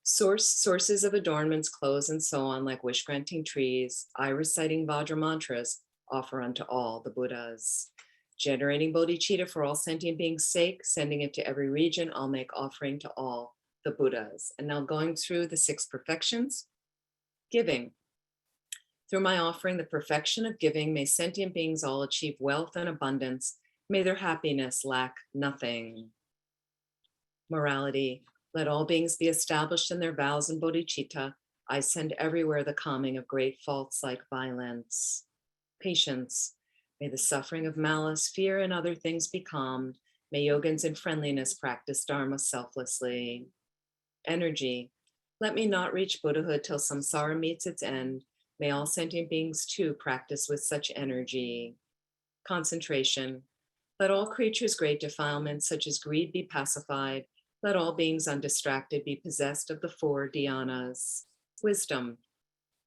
Sources of adornments, clothes, and so on, like wish-granting trees, I reciting Vajra mantras, offer unto all the Buddhas. Generating bodhicitta for all sentient beings' sake, sending it to every region, I'll make offering to all the Buddhas. And now going through the 6 perfections. Giving. Through my offering, the perfection of giving, may sentient beings all achieve wealth and abundance. May their happiness lack nothing. Morality. Let all beings be established in their vows and bodhicitta. I send everywhere the calming of great faults like violence. Patience. May the suffering of malice, fear, and other things be calmed. May yogins in friendliness practice dharma selflessly. Energy. Let me not reach Buddhahood till samsara meets its end. May all sentient beings too practice with such energy. Concentration. Let all creatures' great defilements such as greed be pacified. Let all beings undistracted be possessed of the 4 dhyanas. Wisdom.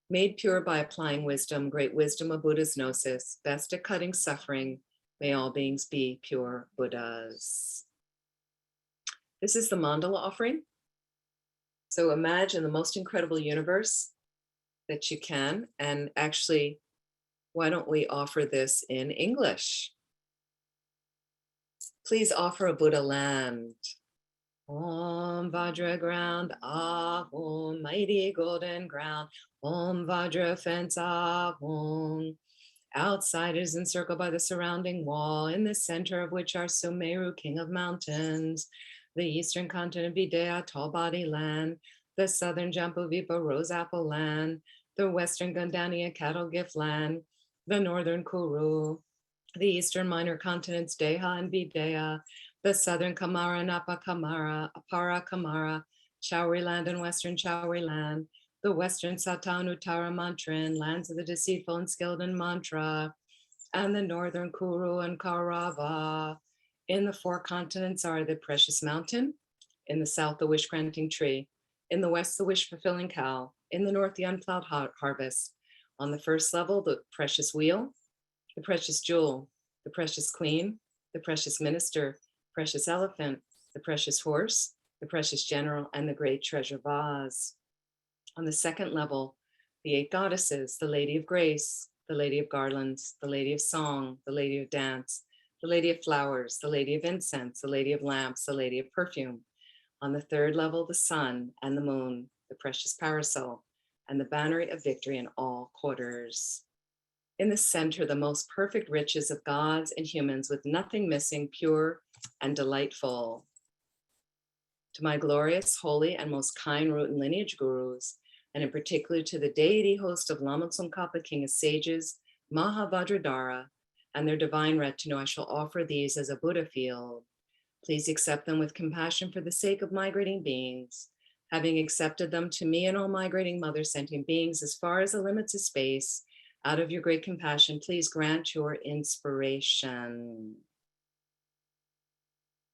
Made pure by applying wisdom, great wisdom of Buddha's gnosis, best at cutting suffering, may all beings be pure Buddhas. This is the mandala offering. So imagine the most incredible universe that you can. And actually, why don't we offer this in English? Please offer a Buddha land. Om Vajra ground, Ahom, mighty golden ground. Om Vajra fence, Ahom. Outsiders encircled by the surrounding wall, in the center of which are Sumeru, king of mountains. The eastern continent Videha, tall body land. The southern Jambuvipa, rose apple land. The western Gandhania, cattle gift land. The northern Kuru. The eastern minor continents Deha and Videha. The southern Kamara and Apakamara, Apara Kamara, Chowri land and western Chowri land, the western Satanuttara Mantran, lands of the deceitful and skilled in mantra, and the northern Kuru and Kaurava. In the 4 continents are the precious mountain, in the south the wish-granting tree, in the west the wish-fulfilling cow, in the north the unplowed harvest. On the first level, the precious wheel, the precious jewel, the precious queen, the precious minister, precious elephant, the precious horse, the precious general, and the great treasure vase. On the second level, the 8 goddesses, the Lady of Grace, the Lady of Garlands, the Lady of Song, the Lady of Dance, the Lady of Flowers, the Lady of Incense, the Lady of Lamps, the Lady of Perfume. On the third level, the sun and the moon, the precious parasol, and the banneret of victory in all quarters. In the center, the most perfect riches of gods and humans with nothing missing, pure and delightful. To my glorious, holy, and most kind root and lineage gurus, and in particular to the deity host of Lama Tsongkhapa, king of sages, Mahavajradhara, and their divine retinue, I shall offer these as a Buddha field. Please accept them with compassion for the sake of migrating beings. Having accepted them to me and all migrating mother sentient beings as far as the limits of space, out of your great compassion, please grant your inspiration.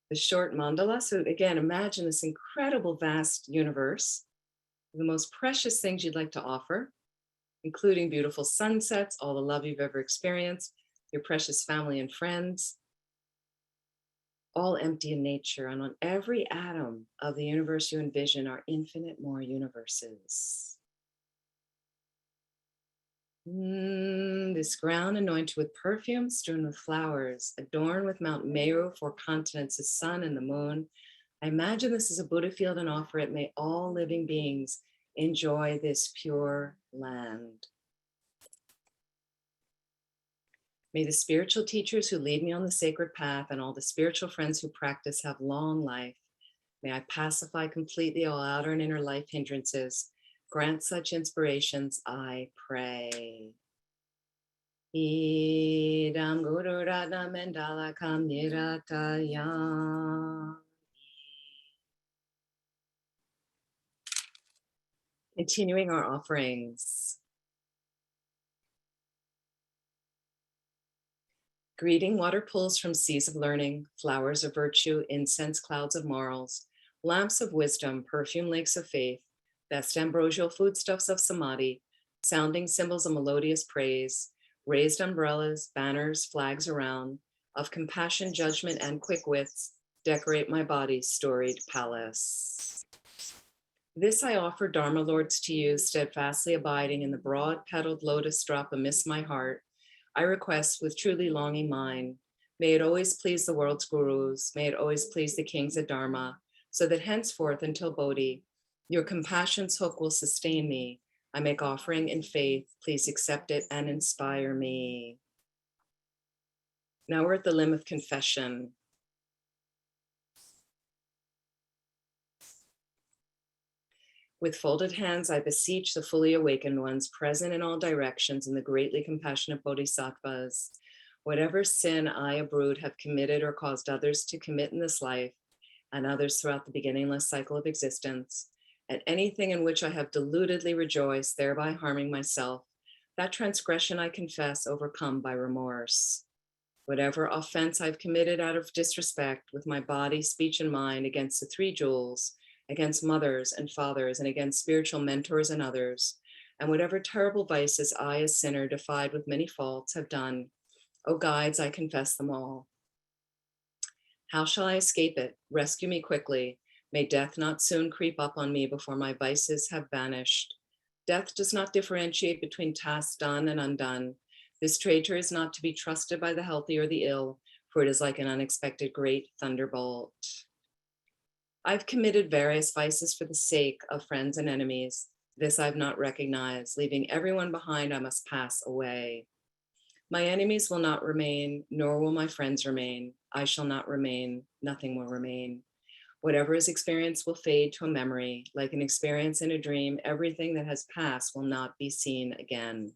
The short mandala. So again, imagine this incredible vast universe, the most precious things you'd like to offer, including beautiful sunsets, all the love you've ever experienced, your precious family and friends, all empty in nature. And on every atom of the universe you envision are infinite more universes. This ground anointed with perfume, strewn with flowers, adorned with Mount Meru, 4 continents, the sun and the moon. I imagine this is a Buddha field and offer it. May all living beings enjoy this pure land. May the spiritual teachers who lead me on the sacred path and all the spiritual friends who practice have long life. May I pacify completely all outer and inner life hindrances. Grant such inspirations, I pray. Idam Guru Radha Mandala Kam Nirataya. Continuing our offerings. Greeting water pools from seas of learning, flowers of virtue, incense clouds of morals, lamps of wisdom, perfume lakes of faith, best ambrosial foodstuffs of samadhi, sounding cymbals of melodious praise, raised umbrellas, banners, flags around, of compassion, judgment, and quick wits, decorate my body's storied palace. This I offer, Dharma Lords, to you, steadfastly abiding in the broad petaled lotus drop amidst my heart. I request with truly longing mind, may it always please the world's gurus, may it always please the kings of Dharma, so that henceforth until Bodhi, your compassion's hook will sustain me. I make offering in faith, please accept it and inspire me. Now we're at the limb of confession. With folded hands, I beseech the fully awakened ones present in all directions and the greatly compassionate bodhisattvas. Whatever sin I, a brood, have committed or caused others to commit in this life and others throughout the beginningless cycle of existence, and anything in which I have deludedly rejoiced, thereby harming myself, that transgression I confess, overcome by remorse. Whatever offense I've committed out of disrespect with my body, speech, and mind against the three jewels, against mothers and fathers, and against spiritual mentors and others, and whatever terrible vices I, a sinner, defied with many faults, have done, O guides, I confess them all. How shall I escape it? Rescue me quickly. May death not soon creep up on me before my vices have vanished. Death does not differentiate between tasks done and undone. This traitor is not to be trusted by the healthy or the ill, for it is like an unexpected great thunderbolt. I've committed various vices for the sake of friends and enemies. This I've not recognized. Leaving everyone behind, I must pass away. My enemies will not remain, nor will my friends remain. I shall not remain, nothing will remain. Whatever is experienced will fade to a memory. Like an experience in a dream, everything that has passed will not be seen again.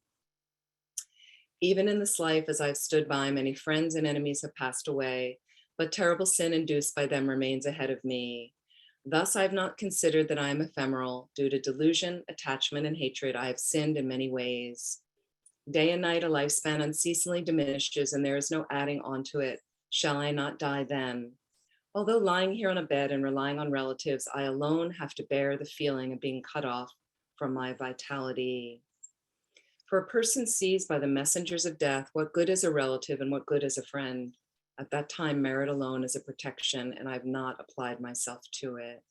Even in this life, as I've stood by, many friends and enemies have passed away, but terrible sin induced by them remains ahead of me. Thus, I have not considered that I am ephemeral. Due to delusion, attachment, and hatred, I have sinned in many ways. Day and night, a lifespan unceasingly diminishes, and there is no adding onto it. Shall I not die then? Although lying here on a bed and relying on relatives, I alone have to bear the feeling of being cut off from my vitality. For a person sees by the messengers of death what good is a relative and what good is a friend. At that time, merit alone is a protection, and I've not applied myself to it.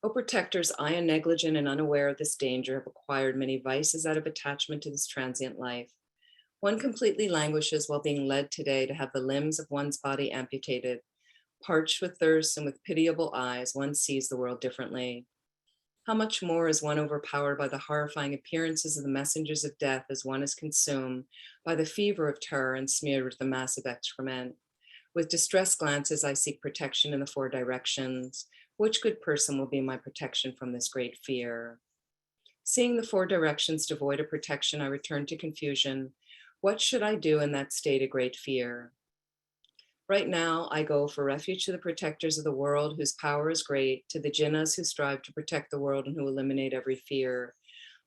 O protectors, I am negligent and unaware of this danger, have acquired many vices out of attachment to this transient life. One completely languishes while being led today to have the limbs of one's body amputated. Parched with thirst and with pitiable eyes, one sees the world differently. How much more is one overpowered by the horrifying appearances of the messengers of death as one is consumed by the fever of terror and smeared with the massive excrement. With distressed glances, I seek protection in the four directions. Which good person will be my protection from this great fear? Seeing the four directions devoid of protection, I return to confusion. What should I do in that state of great fear? Right now, I go for refuge to the protectors of the world whose power is great, to the jinnas who strive to protect the world and who eliminate every fear.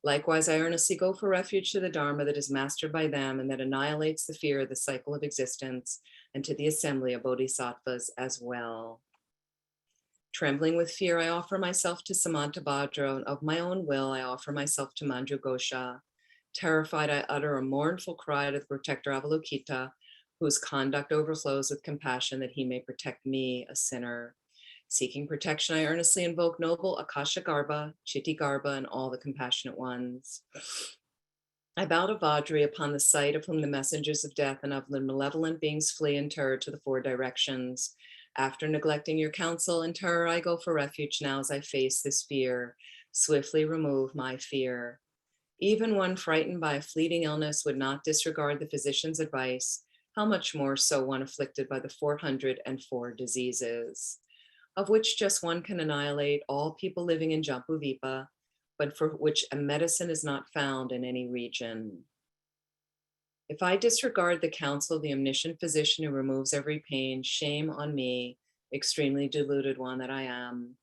Likewise, I earnestly go for refuge to the Dharma that is mastered by them and that annihilates the fear of the cycle of existence, and to the assembly of bodhisattvas as well. Trembling with fear, I offer myself to Samantabhadra, and of my own will, I offer myself to Manjughosha. Terrified, I utter a mournful cry to the protector Avalokita, whose conduct overflows with compassion that he may protect me, a sinner. Seeking protection, I earnestly invoke noble Akasha Garbha, Chitti Garbha, and all the compassionate ones. I bow to Vajri, upon the sight of whom the messengers of death and of the malevolent beings flee in terror to the four directions. After neglecting your counsel in terror, I go for refuge now as I face this fear. Swiftly remove my fear. Even one frightened by a fleeting illness would not disregard the physician's advice. How much more so one afflicted by the 404 diseases, of which just one can annihilate all people living in Jambuvipa, but for which a medicine is not found in any region. If I disregard the counsel of the omniscient physician who removes every pain, shame on me, extremely deluded one that I am.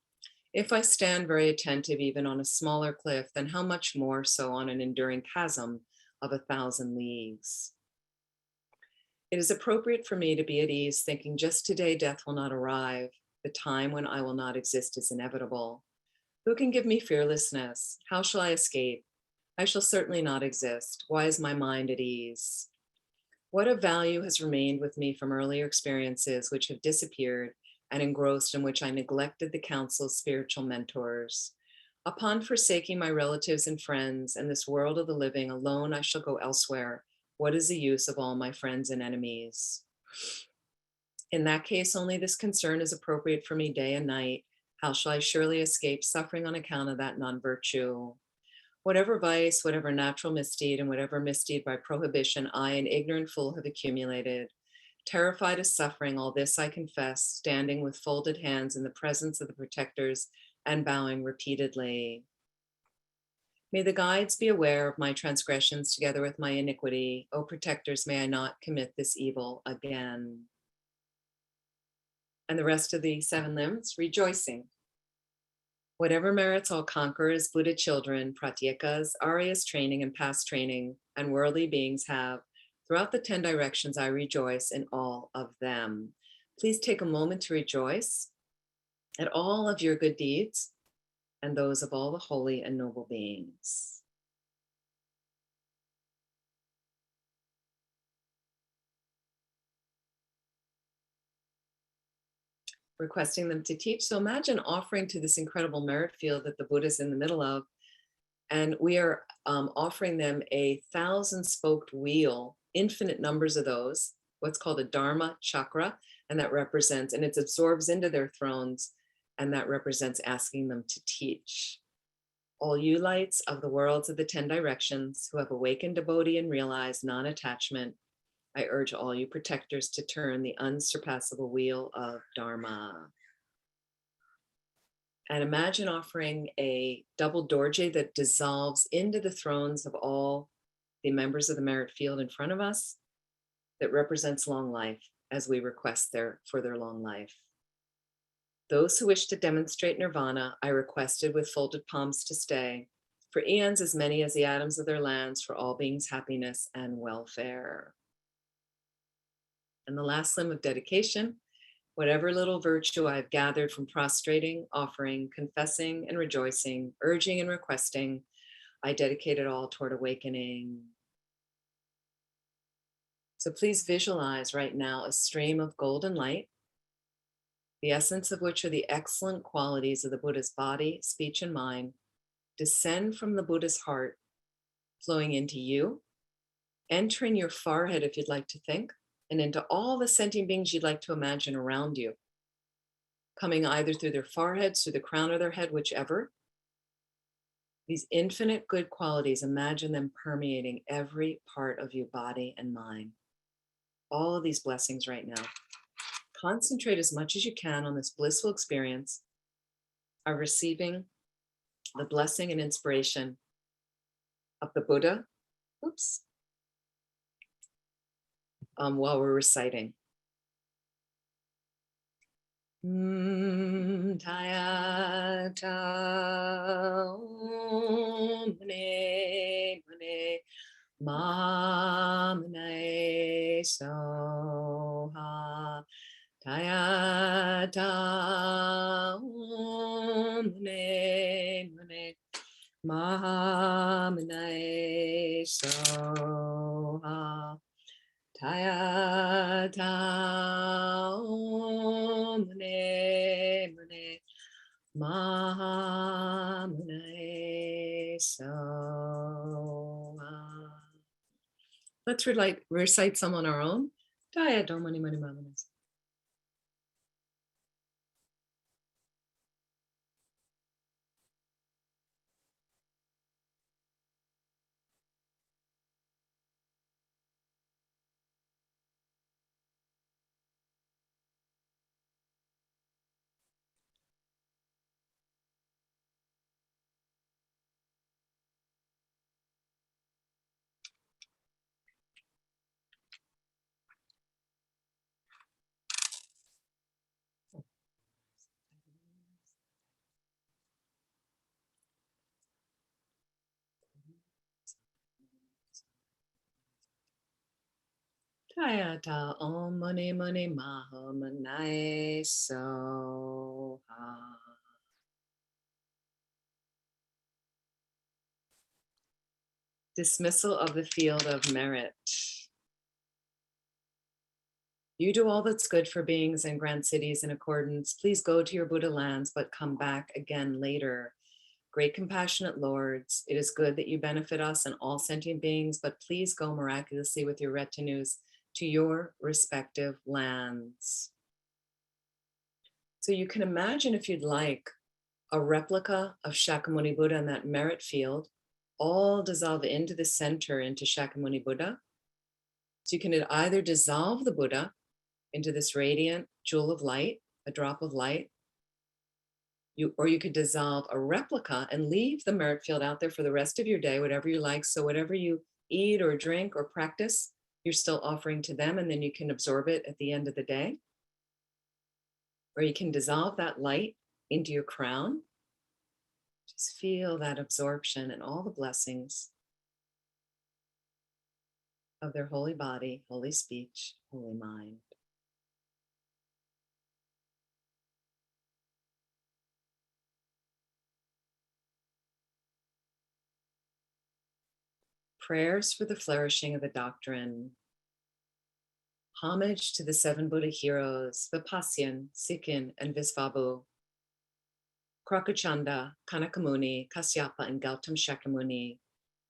If I stand very attentive even on a smaller cliff, then how much more so on an enduring chasm of 1,000 leagues? It is appropriate for me to be at ease, thinking just today death will not arrive. The time when I will not exist is inevitable. Who can give me fearlessness? How shall I escape? I shall certainly not exist. Why is my mind at ease? What of value has remained with me from earlier experiences which have disappeared and engrossed, in which I neglected the counsel of spiritual mentors? Upon forsaking my relatives and friends and this world of the living, alone I shall go elsewhere. What is the use of all my friends and enemies? In that case, only this concern is appropriate for me day and night. How shall I surely escape suffering on account of that non-virtue? Whatever vice, whatever natural misdeed, and whatever misdeed by prohibition I, an ignorant fool, have accumulated. Terrified of suffering, all this I confess, standing with folded hands in the presence of the protectors and bowing repeatedly. May the guides be aware of my transgressions together with my iniquity. O protectors, may I not commit this evil again. And the rest of the 7 limbs, rejoicing. Whatever merits all conquerors, Buddha children, pratyekas, Aryas training and past training, and worldly beings have, throughout the 10 directions, I rejoice in all of them. Please take a moment to rejoice at all of your good deeds and those of all the holy and noble beings. Requesting them to teach. So imagine offering to this incredible merit field that the Buddha is in the middle of, and we are offering them a 1,000-spoked wheel, infinite numbers of those, what's called a Dharma chakra, and that represents, and it absorbs into their thrones, and that represents asking them to teach. All you lights of the worlds of the 10 directions who have awakened devotee and realized non-attachment, I urge all you protectors to turn the unsurpassable wheel of Dharma. And imagine offering a double dorje that dissolves into the thrones of all the members of the merit field in front of us, that represents long life as we request for their long life. Those who wish to demonstrate nirvana, I requested with folded palms to stay, for eons as many as the atoms of their lands, for all beings' happiness and welfare. And the last limb of dedication, whatever little virtue I have gathered from prostrating, offering, confessing, and rejoicing, urging and requesting, I dedicate it all toward awakening. So please visualize right now a stream of golden light, the essence of which are the excellent qualities of the Buddha's body, speech, and mind, descend from the Buddha's heart, flowing into you, entering your forehead if you'd like to think, and into all the sentient beings you'd like to imagine around you, coming either through their foreheads, through the crown of their head, whichever. These infinite good qualities, imagine them permeating every part of your body and mind. All of these blessings right now. Concentrate as much as you can on this blissful experience of receiving the blessing and inspiration of the Buddha. Oops. While we're reciting. Taya ta mune mune ma mune soha taya ta mune mune ma mune soha Taya ta mune mune ma mune so. Let's recite some on our own. Taya do muni muni ma mune. Taya ta om muni muni maha mune so. Dismissal of the field of merit. You do all that's good for beings and grand cities in accordance. Please go to your Buddha lands, but come back again later. Great compassionate lords, it is good that you benefit us and all sentient beings, but please go miraculously with your retinues to your respective lands. So you can imagine, if you'd like, a replica of Shakyamuni Buddha in that merit field, all dissolve into the center, into Shakyamuni Buddha. So you can either dissolve the Buddha into this radiant jewel of light, a drop of light, or you could dissolve a replica and leave the merit field out there for the rest of your day, whatever you like. So whatever you eat or drink or practice, you're still offering to them, and then you can absorb it at the end of the day. Or you can dissolve that light into your crown. Just feel that absorption and all the blessings of their holy body, holy speech, holy mind. Prayers for the flourishing of the doctrine. Homage to the 7 Buddha heroes, Vipasyan, Sikhin, and Visvabhu. Krakachanda, Kanakamuni, Kasyapa, and Gautam Shakyamuni.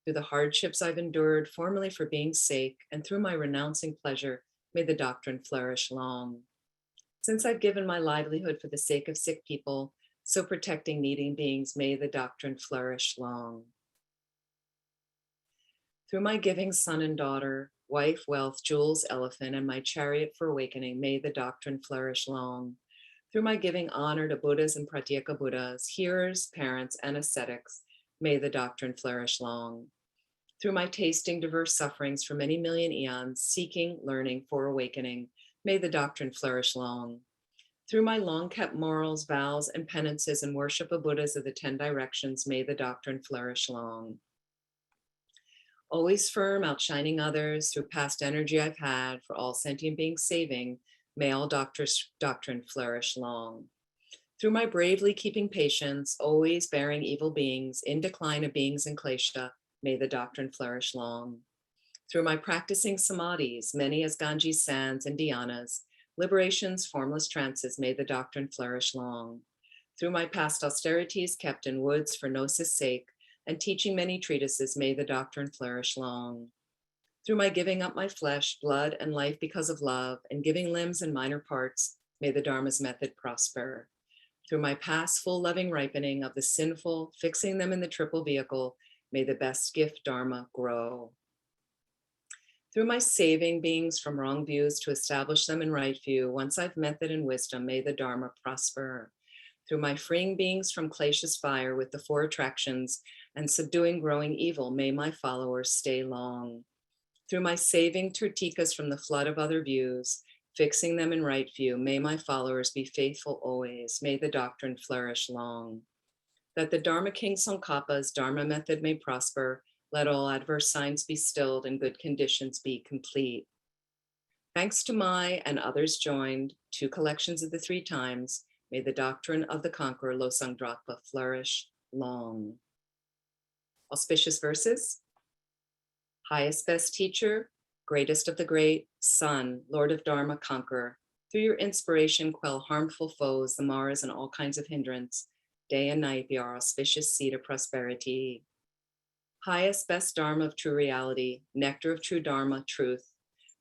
Through the hardships I've endured, formerly for being sake, and through my renouncing pleasure, may the doctrine flourish long. Since I've given my livelihood for the sake of sick people, so protecting needing beings, may the doctrine flourish long. Through my giving son and daughter, wife, wealth, jewels, elephant, and my chariot for awakening, may the doctrine flourish long. Through my giving honor to Buddhas and Pratyeka Buddhas, hearers, parents, and ascetics, may the doctrine flourish long. Through my tasting diverse sufferings for many million eons, seeking, learning for awakening, may the doctrine flourish long. Through my long-kept morals, vows, and penances and worship of Buddhas of the 10 directions, may the doctrine flourish long. Always firm, outshining others through past energy I've had for all sentient beings saving, may all doctrine flourish long. Through my bravely keeping patience, always bearing evil beings, in decline of beings in klesha, may the doctrine flourish long. Through my practicing samadhis, many as Ganges sands and dhyanas, liberations, formless trances, may the doctrine flourish long. Through my past austerities kept in woods for gnosis' sake, and teaching many treatises, may the doctrine flourish long. Through my giving up my flesh, blood, and life because of love, and giving limbs and minor parts, may the Dharma's method prosper. Through my past full loving ripening of the sinful, fixing them in the triple vehicle, may the best gift Dharma grow. Through my saving beings from wrong views to establish them in right view, once I've method and wisdom, may the Dharma prosper. Through my freeing beings from klesha's fire with the 4 attractions and subduing growing evil, may my followers stay long. Through my saving Tritikas from the flood of other views, fixing them in right view, may my followers be faithful always. May the doctrine flourish long. That the Dharma King Tsongkhapa's Dharma method may prosper, let all adverse signs be stilled and good conditions be complete. Thanks to my and others joined, 2 collections of the 3 times, may the doctrine of the conqueror Losang Drakpa flourish long. Auspicious verses. Highest best teacher, greatest of the great, Son, Lord of Dharma, conqueror. Through your inspiration, quell harmful foes, the Maras, and all kinds of hindrance. Day and night be our auspicious seed of prosperity. Highest best Dharma of true reality, nectar of true Dharma, truth.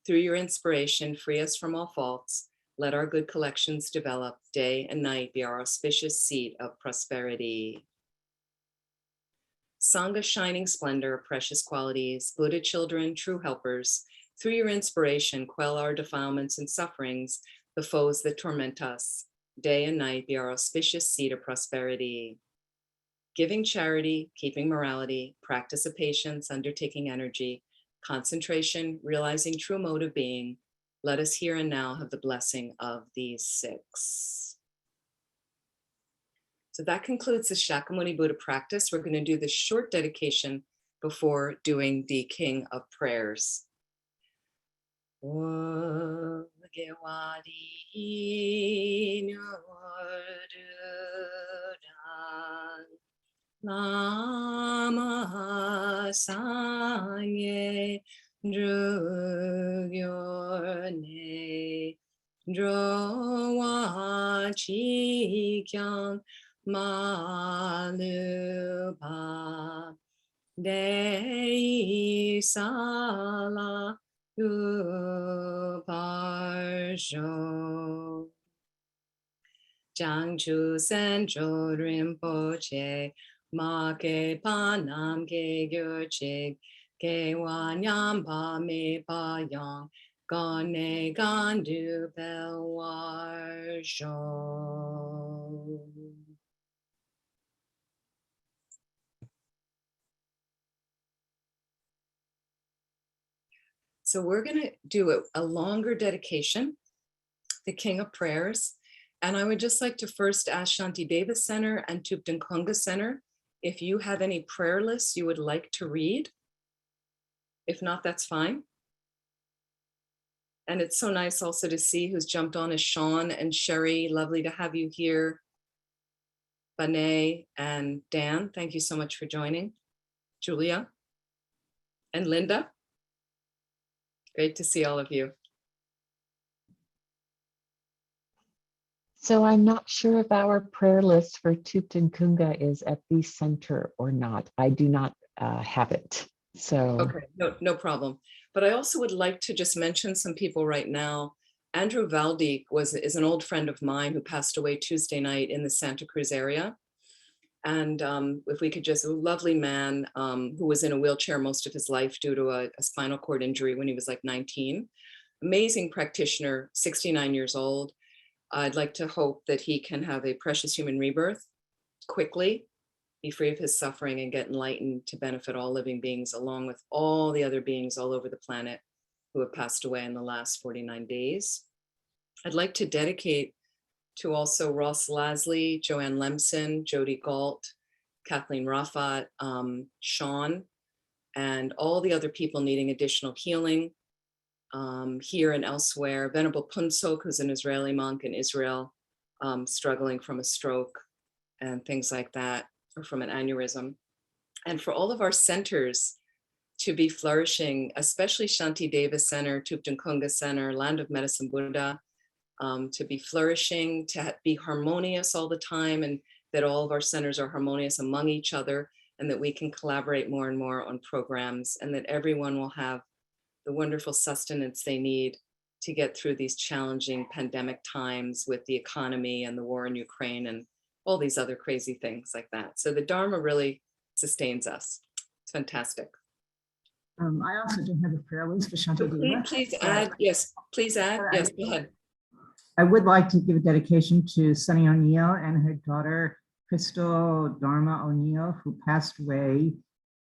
Through your inspiration, free us from all faults. Let our good collections develop. Day and night be our auspicious seed of prosperity. Sangha shining splendor, precious qualities, Buddha children, true helpers. Through your inspiration, quell our defilements and sufferings, the foes that torment us. Day and night be our auspicious seed of prosperity. Giving charity, keeping morality, practice of patience, undertaking energy, concentration, realizing true mode of being. Let us here and now have the blessing of these 6. So that concludes the Shakyamuni Buddha practice. We're going to do this short dedication before doing the King of Prayers. Lama Sangye Drugyorne Drowa Chikyang Malupa Dei Sala Uparsho Jiangchu Sencho Rinpoche Ma Ke Panam Ke Gyurchik Ke Wanyam Pa Me Pa Yang Gane Gandu Belwarsho. So we're going to do a longer dedication, the King of Prayers. And I would just like to first ask Shanti Deva Center and Tupten Konga Center if you have any prayer lists you would like to read. If not, that's fine. And it's so nice also to see who's jumped on is Sean and Sherry. Lovely to have you here. Bane and Dan, thank you so much for joining. Julia and Linda. Great to see all of you. So I'm not sure if our prayer list for Tupten Kunga is at the center or not. I do not have it. So okay, no problem. But I also would like to just mention some people right now. Andrew Valdi is an old friend of mine who passed away Tuesday night in the Santa Cruz area. And if we could just, a lovely man who was in a wheelchair most of his life due to a spinal cord injury when he was like 19. Amazing practitioner, 69 years old. I'd like to hope that he can have a precious human rebirth quickly, be free of his suffering and get enlightened to benefit all living beings along with all the other beings all over the planet who have passed away in the last 49 days. I'd like to dedicate to also Ross Lasley, Joanne Lemson, Jody Galt, Kathleen Raffat, Sean, and all the other people needing additional healing here and elsewhere. Venerable Punsok, who's an Israeli monk in Israel, struggling from a stroke and things like that, or from an aneurysm. And for all of our centers to be flourishing, especially Shanti Deva Center, Tupten Konga Center, Land of Medicine Buddha, to be flourishing, to be harmonious all the time, and that all of our centers are harmonious among each other, and that we can collaborate more and more on programs, and that everyone will have the wonderful sustenance they need to get through these challenging pandemic times with the economy and the war in Ukraine and all these other crazy things like that. So the Dharma really sustains us. It's fantastic. I also don't have a prayer list for Shanti Deva. Please add, yes, please add. Yes, go ahead. I would like to give a dedication to Sunny O'Neill and her daughter, Crystal Dharma O'Neill, who passed away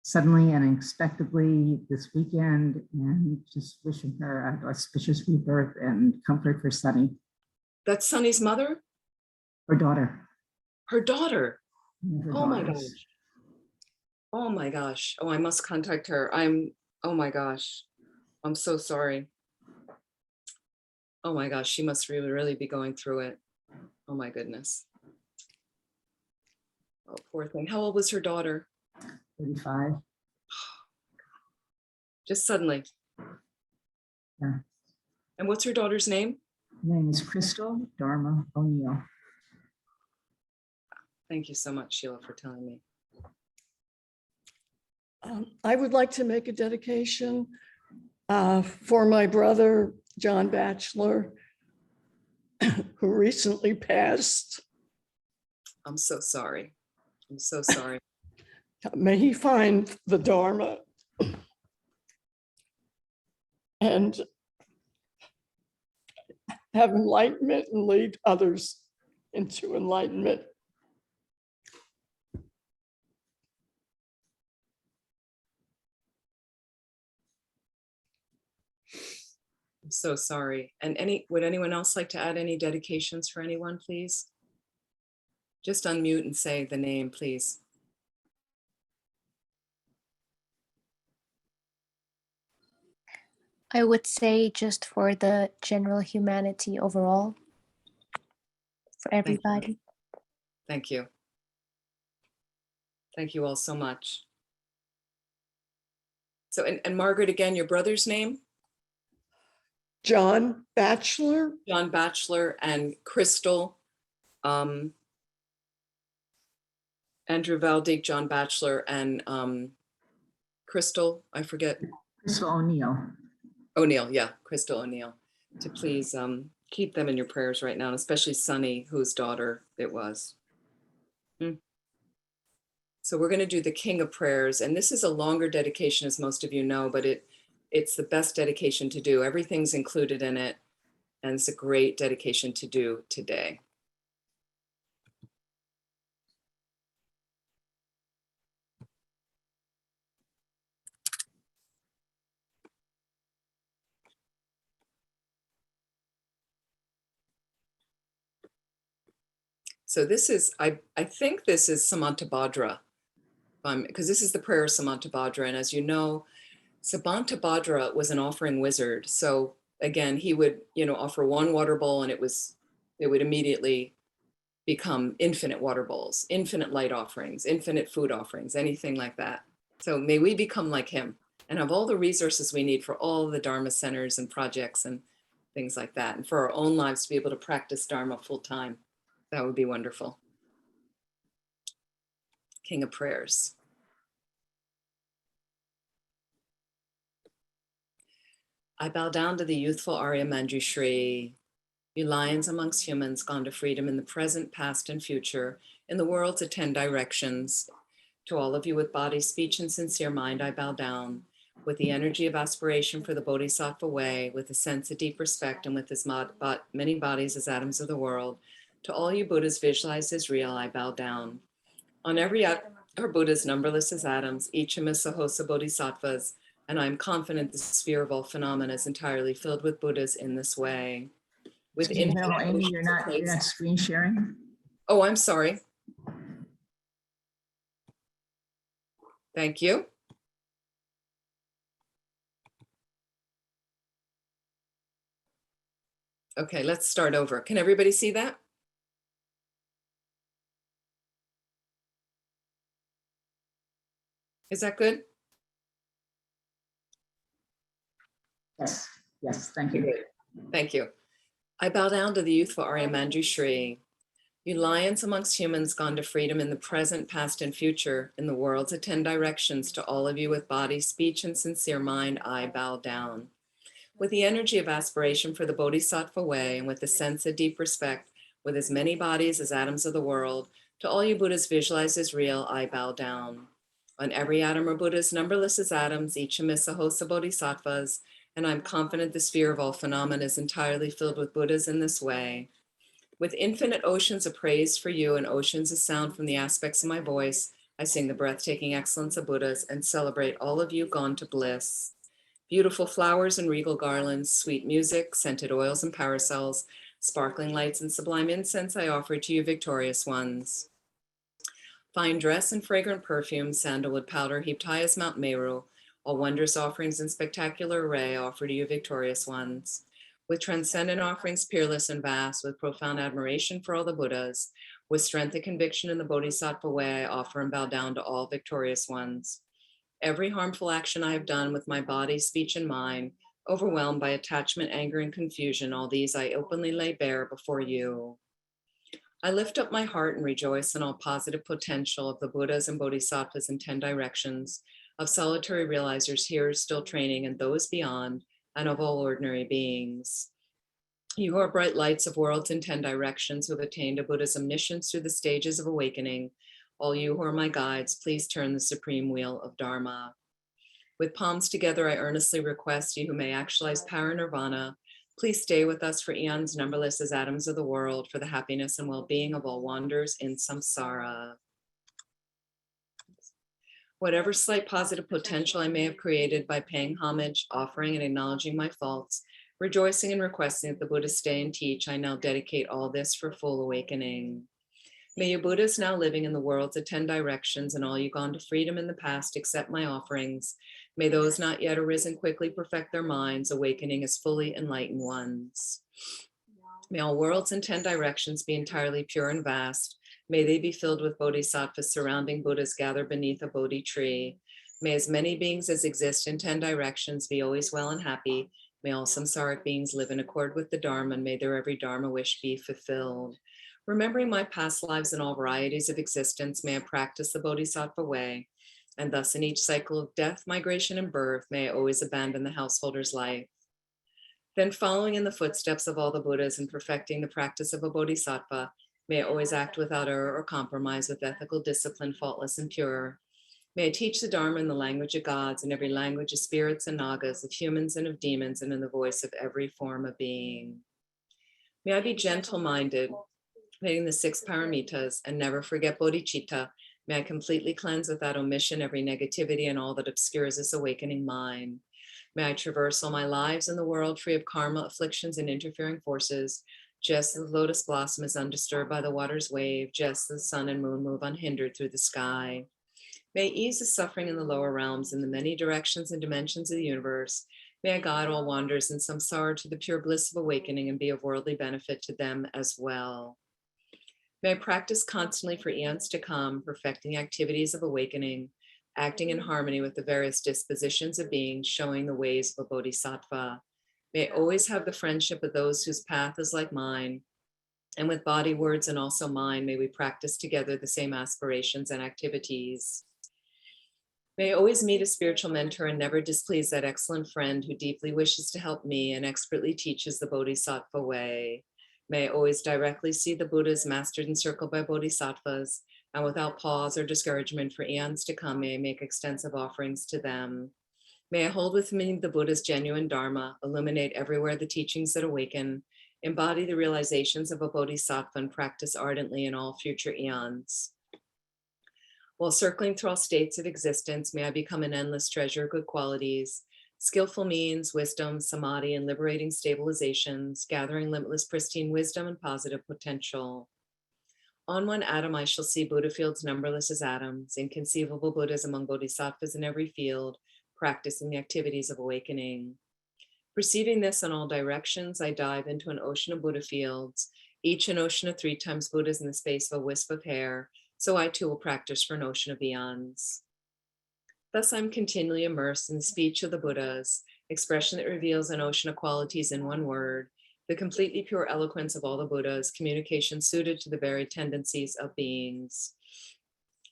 suddenly and unexpectedly this weekend, and just wishing her an auspicious rebirth and comfort for Sunny. That's Sunny's mother? Her daughter. Her daughter. Her Oh my daughters. gosh. Oh my gosh. Oh, I must contact her. Oh my gosh. I'm so sorry. Oh my gosh, she must really be going through it. Oh my goodness. Oh, poor thing. How old was her daughter? 35. Just suddenly. Yeah. And what's her daughter's name? Her name is Crystal Dharma O'Neill. Thank you so much, Sheila, for telling me. I would like to make a dedication for my brother, John Batchelor, who recently passed. I'm so sorry. I'm so sorry. May he find the Dharma and have enlightenment and lead others into enlightenment. I'm so sorry. And would anyone else like to add any dedications for anyone, please? Just unmute and say the name, please. I would say just for the general humanity overall, for everybody. Thank you. Thank you all so much. So, and Margaret, again, your brother's name? John Batchelor. John Batchelor and Crystal, Andrew Valdig, John Batchelor, and Crystal, I forget, Crystal O'Neill. O'Neill, yeah, Crystal O'Neill, to please keep them in your prayers right now, and especially Sunny, whose daughter it was. So we're going to do the King of Prayers, and this is a longer dedication, as most of you know, but it's the best dedication to do. Everything's included in it, and it's a great dedication to do today. So this is, I think this is Samantabhadra, because this is the prayer of Samantabhadra. And as you know, Samantabhadra was an offering wizard. So again, he would, offer one water bowl, and it would immediately become infinite water bowls, infinite light offerings, infinite food offerings, anything like that. So may we become like him and have all the resources we need for all the Dharma centers and projects and things like that. And for our own lives to be able to practice Dharma full time. That would be wonderful. King of Prayers. I bow down to the youthful Arya Manjushri, you lions amongst humans gone to freedom in the present, past, and future, in the world's 10 directions. To all of you with body, speech, and sincere mind, I bow down. With the energy of aspiration for the Bodhisattva way, with a sense of deep respect, and with as many bodies as atoms of the world, to all you Buddhas visualized as real, I bow down. On every atom are Buddhas numberless as atoms, each a Sahosa Bodhisattvas, and I am confident the sphere of all phenomena is entirely filled with Buddhas in this way. With Excuse me, infinite hello, Amy, you're oceans of not place- screen sharing. Oh, I'm sorry. Thank you. Okay, let's start over. Can everybody see that? Is that good? Yes, thank you. Thank you. I bow down to the youthful Arya Manjushri. You lions amongst humans gone to freedom in the present, past, and future, in the world's 10 directions, to all of you with body, speech, and sincere mind, I bow down. With the energy of aspiration for the Bodhisattva way, and with the sense of deep respect, with as many bodies as atoms of the world, to all you Buddhas visualized as real, I bow down. On every atom are Buddhas, numberless as atoms, each a Sahosa Bodhisattvas, and I'm confident the sphere of all phenomena is entirely filled with Buddhas in this way. With infinite oceans of praise for you and oceans of sound from the aspects of my voice, I sing the breathtaking excellence of Buddhas and celebrate all of you gone to bliss. Beautiful flowers and regal garlands, sweet music, scented oils and parasols, sparkling lights and sublime incense I offer to you victorious ones. Fine dress and fragrant perfume, sandalwood powder heaped high as Mount Meru, all wondrous offerings in spectacular array I offer to you victorious ones. With transcendent offerings peerless and vast, with profound admiration for all the Buddhas, with strength and conviction in the Bodhisattva way, I offer and bow down to all victorious ones. Every harmful action I have done with my body, speech, and mind, overwhelmed by attachment, anger, and confusion, all these I openly lay bare before you. I lift up my heart and rejoice in all positive potential of the Buddhas and Bodhisattvas in 10 directions, of solitary realizers here still training and those beyond, and of all ordinary beings. You are bright lights of worlds in 10 directions who have attained to Buddha's omniscience through the stages of awakening. All you who are my guides, please turn the supreme wheel of Dharma. With palms together, I earnestly request you who may actualize parinirvana, please stay with us for eons numberless as atoms of the world for the happiness and well-being of all wanderers in samsara. Whatever slight positive potential I may have created by paying homage, offering and acknowledging my faults, rejoicing and requesting that the Buddha stay and teach, I now dedicate all this for full awakening. May you Buddhas now living in the world's 10 directions and all you gone to freedom in the past accept my offerings. May those not yet arisen quickly perfect their minds, awakening as fully enlightened ones. May all worlds in 10 directions be entirely pure and vast. May they be filled with bodhisattvas surrounding Buddhas gather beneath a Bodhi tree. May as many beings as exist in 10 directions be always well and happy. May all samsaric beings live in accord with the Dharma, and may their every Dharma wish be fulfilled. Remembering my past lives in all varieties of existence, may I practice the Bodhisattva way. And thus in each cycle of death, migration, and birth, may I always abandon the householder's life. Then following in the footsteps of all the Buddhas and perfecting the practice of a Bodhisattva, may I always act without error or compromise with ethical discipline, faultless and pure. May I teach the Dharma in the language of gods, in every language of spirits and nagas, of humans and of demons, and in the voice of every form of being. May I be gentle-minded, committing the 6 paramitas, and never forget bodhicitta. May I completely cleanse without omission every negativity and all that obscures this awakening mind. May I traverse all my lives in the world free of karma, afflictions, and interfering forces, just as the lotus blossom is undisturbed by the water's wave, just as the sun and moon move unhindered through the sky. May I ease the suffering in the lower realms in the many directions and dimensions of the universe. May I guide all wanderers in samsara to the pure bliss of awakening and be of worldly benefit to them as well. May I practice constantly for eons to come, perfecting activities of awakening, acting in harmony with the various dispositions of beings, showing the ways of a bodhisattva. May I always have the friendship of those whose path is like mine, and with body, words, and also mind, may we practice together the same aspirations and activities. May I always meet a spiritual mentor and never displease that excellent friend who deeply wishes to help me and expertly teaches the Bodhisattva way. May I always directly see the Buddhas mastered and circled by Bodhisattvas, and without pause or discouragement for eons to come, may I make extensive offerings to them. May I hold with me the Buddha's genuine Dharma, illuminate everywhere the teachings that awaken, embody the realizations of a Bodhisattva, and practice ardently in all future eons. While circling through all states of existence, may I become an endless treasure of good qualities, skillful means, wisdom, samadhi, and liberating stabilizations, gathering limitless pristine wisdom and positive potential. On one atom, I shall see Buddha fields numberless as atoms, inconceivable Buddhas among bodhisattvas in every field, practicing the activities of awakening. Perceiving this in all directions, I dive into an ocean of Buddha fields, each an ocean of 3 times Buddhas in the space of a wisp of hair, so I too will practice for an ocean of eons. Thus I'm continually immersed in the speech of the Buddhas, expression that reveals an ocean of qualities in one word, the completely pure eloquence of all the Buddhas, communication suited to the varied tendencies of beings.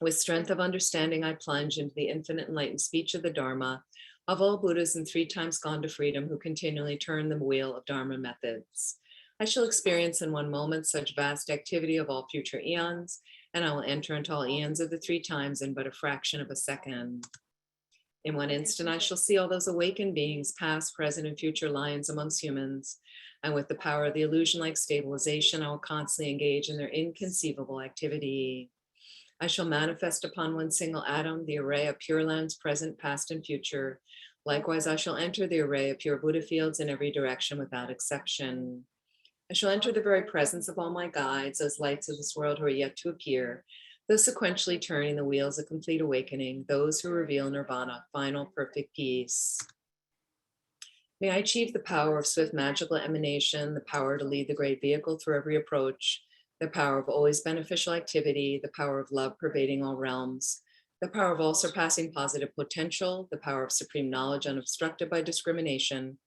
With strength of understanding, I plunge into the infinite enlightened speech of the Dharma, of all Buddhas and 3 times gone to freedom who continually turn the wheel of Dharma methods. I shall experience in one moment such vast activity of all future eons, and I will enter into all eons of the 3 times in but a fraction of a second. In one instant, I shall see all those awakened beings, past, present, and future lions amongst humans. And with the power of the illusion-like stabilization, I will constantly engage in their inconceivable activity. I shall manifest upon one single atom the array of pure lands, present, past, and future. Likewise, I shall enter the array of pure Buddha fields in every direction without exception. I shall enter the very presence of all my guides, those lights of this world who are yet to appear, those sequentially turning the wheels of complete awakening, those who reveal nirvana, final perfect peace. May I achieve the power of swift magical emanation, the power to lead the great vehicle through every approach, the power of always beneficial activity, the power of love pervading all realms, the power of all surpassing positive potential, the power of supreme knowledge unobstructed by discrimination,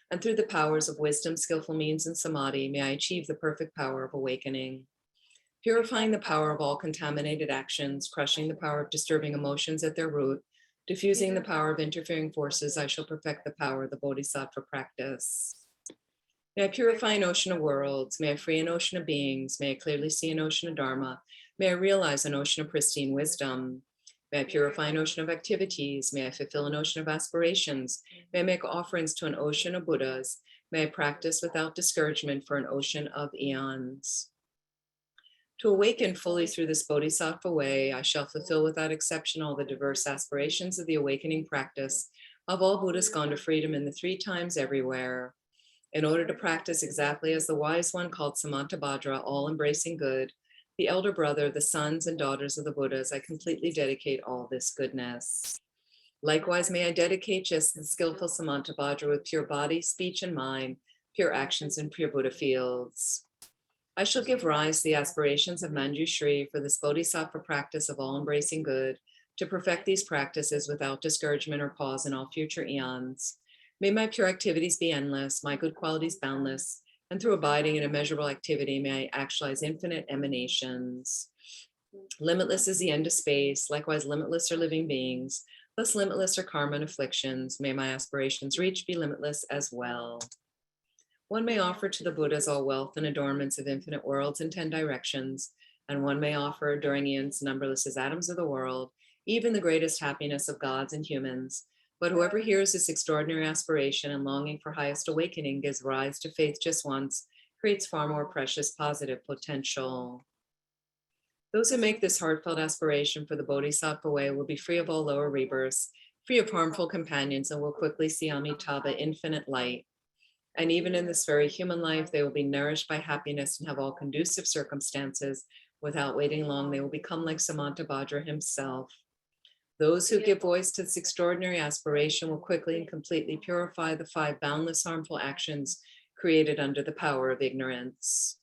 and through the powers of wisdom, skillful means, and samadhi, may I achieve the perfect power of awakening. Purifying the power of all contaminated actions, crushing the power of disturbing emotions at their root, diffusing the power of interfering forces, I shall perfect the power of the bodhisattva practice. May I purify an ocean of worlds, may I free an ocean of beings, may I clearly see an ocean of dharma, may I realize an ocean of pristine wisdom. May I purify an ocean of activities, may I fulfill an ocean of aspirations, may I make offerings to an ocean of Buddhas, may I practice without discouragement for an ocean of eons. To awaken fully through this bodhisattva way, I shall fulfill without exception all the diverse aspirations of the awakening practice of all Buddhas gone to freedom in the 3 times everywhere. In order to practice exactly as the wise one called Samantabhadra, all embracing good, the elder brother, the sons and daughters of the Buddhas, I completely dedicate all this goodness. Likewise, may I dedicate just the skillful Samantabhadra with pure body, speech, and mind, pure actions, and pure Buddha fields. I shall give rise to the aspirations of Manjushri for this bodhisattva practice of all embracing good, to perfect these practices without discouragement or pause in all future eons. May my pure activities be endless, my good qualities boundless, and through abiding in immeasurable activity, may I actualize infinite emanations. Limitless is the end of space, likewise limitless are living beings, thus limitless are karma and afflictions. May my aspirations reach be limitless as well. One may offer to the Buddhas all wealth and adornments of infinite worlds in 10 directions, and one may offer during eons numberless as atoms of the world, even the greatest happiness of gods and humans. But whoever hears this extraordinary aspiration and longing for highest awakening gives rise to faith just once, creates far more precious positive potential. Those who make this heartfelt aspiration for the Bodhisattva way will be free of all lower rebirths, free of harmful companions, and will quickly see Amitabha infinite light. And even in this very human life, they will be nourished by happiness and have all conducive circumstances. Without waiting long, they will become like Samantabhadra himself. Those who give voice to this extraordinary aspiration will quickly and completely purify the 5 boundless harmful actions created under the power of ignorance.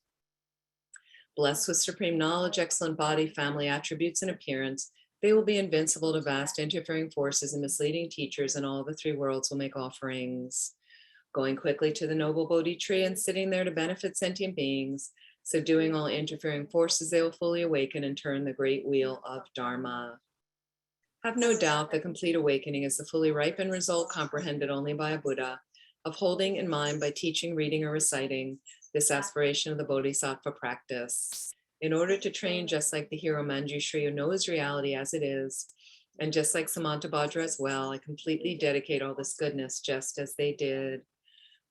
Blessed with supreme knowledge, excellent body, family attributes, and appearance, they will be invincible to vast interfering forces and misleading teachers, and all the 3 worlds will make offerings. Going quickly to the noble Bodhi tree and sitting there to benefit sentient beings, subduing all interfering forces, they will fully awaken and turn the great wheel of Dharma. Have no doubt that complete awakening is the fully ripened result comprehended only by a Buddha, of holding in mind by teaching, reading, or reciting this aspiration of the Bodhisattva practice. In order to train just like the hero Manjushri, who knows reality as it is, and just like Samantabhadra as well, I completely dedicate all this goodness just as they did.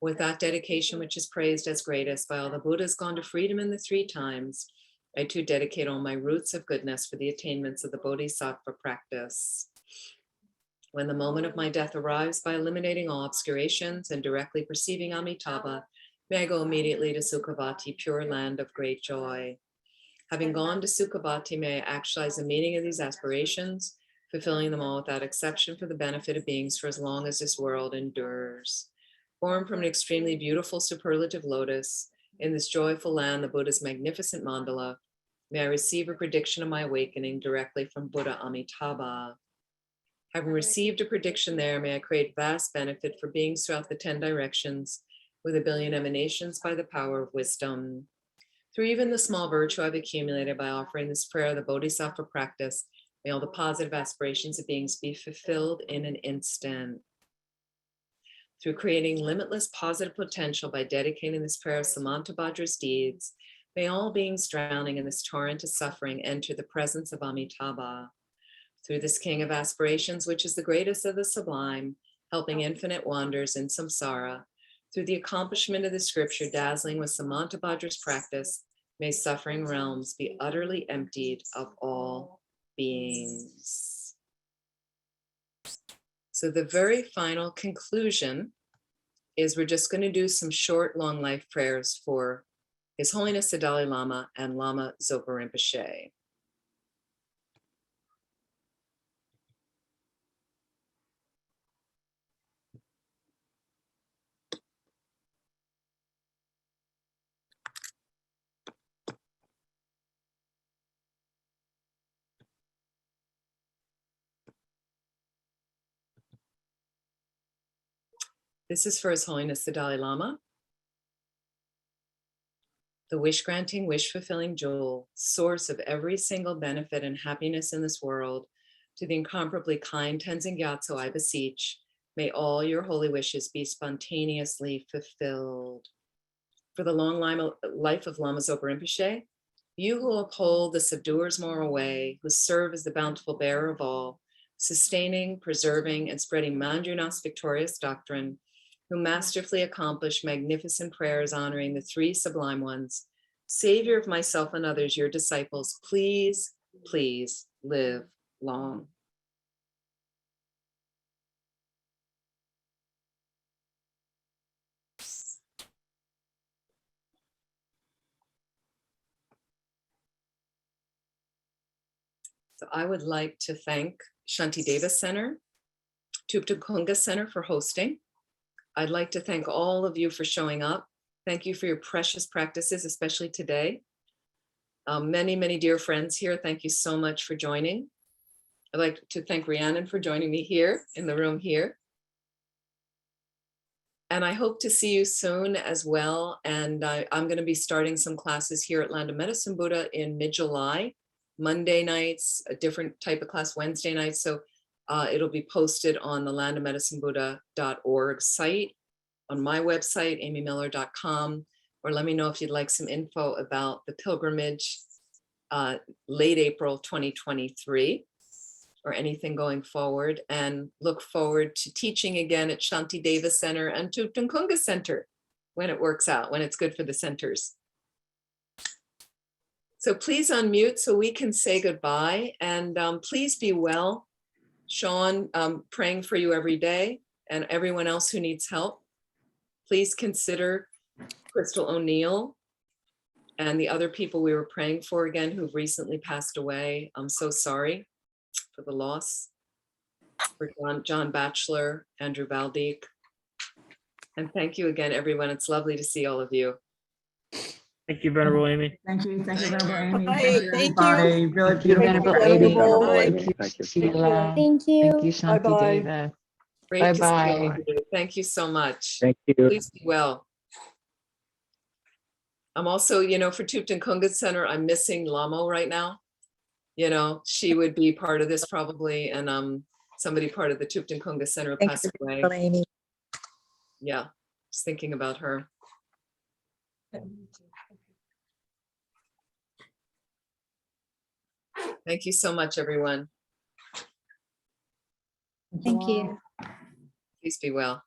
With that dedication, which is praised as greatest by all the Buddhas gone to freedom in the 3 times, I too dedicate all my roots of goodness for the attainments of the Bodhisattva practice. When the moment of my death arrives, by eliminating all obscurations and directly perceiving Amitabha, may I go immediately to Sukhavati, pure land of great joy. Having gone to Sukhavati, may I actualize the meaning of these aspirations, fulfilling them all without exception for the benefit of beings for as long as this world endures. Formed from an extremely beautiful superlative lotus, in this joyful land, the Buddha's magnificent mandala, may I receive a prediction of my awakening directly from Buddha Amitabha. Having received a prediction there, may I create vast benefit for beings throughout the 10 directions with 1 billion emanations by the power of wisdom. Through even the small virtue I've accumulated by offering this prayer of the Bodhisattva practice, may all the positive aspirations of beings be fulfilled in an instant. Through creating limitless positive potential by dedicating this prayer of Samantabhadra's deeds, may all beings drowning in this torrent of suffering enter the presence of Amitabha. Through this king of aspirations, which is the greatest of the sublime, helping infinite wanders in samsara, through the accomplishment of the scripture dazzling with Samantabhadra's practice, may suffering realms be utterly emptied of all beings. So the very final conclusion is we're just going to do some short, long life prayers for His Holiness the Dalai Lama and Lama Zopa Rinpoche. This is for His Holiness the Dalai Lama, the wish-granting, wish-fulfilling jewel, source of every single benefit and happiness in this world. To the incomparably kind Tenzin Gyatso, I beseech, may all your holy wishes be spontaneously fulfilled. For the long life of Lama Zopa Rinpoche, you who uphold the subduer's moral way, who serve as the bountiful bearer of all, sustaining, preserving, and spreading Manjunath's victorious doctrine, who masterfully accomplish magnificent prayers honoring the 3 sublime ones, Savior of myself and others, your disciples, please, please live long. So I would like to thank Shantideva Center, Tupten Kunga Center for hosting. I'd like to thank all of you for showing up. Thank you for your precious practices, especially today. Many, many dear friends here. Thank you so much for joining. I'd like to thank Rhiannon for joining me here in the room here. And I hope to see you soon as well. And I'm going to be starting some classes here at Land of Medicine Buddha in mid-July, Monday nights, a different type of class, Wednesday nights. So it'll be posted on the landofmedicinebuddha.org site, on my website, amymiller.com, or let me know if you'd like some info about the pilgrimage late April 2023 or anything going forward, and look forward to teaching again at Shanti Deva Center and Tuptenkunga Center when it works out, when it's good for the centers. So please unmute so we can say goodbye, and please be well. Sean, praying for you every day, and everyone else who needs help. Please consider Crystal O'Neill and the other people we were praying for again who've recently passed away. I'm so sorry for the loss. For John Batchelor, Andrew Valdeek. And thank you again, everyone. It's lovely to see all of you. Thank you, Venerable Amy. Thank you, Venerable Amy. Bye. Thank you, Thank you. everybody. Really Thank you, beautiful. Venerable Amy. Venerable. Thank you, Thank you. Sheila. Thank you. Thank you, Shanti Bye-bye. Deva. Great to see all Bye-bye. of you. Thank you so much. Thank you. Please be well. I'm also, for Tuptenkunga Center, I'm missing Lamo right now. She would be part of this probably, and somebody part of the Tuptenkunga Center passed away. Amy. Yeah, just thinking about her. Thank you so much, everyone. Thank you. Please be well.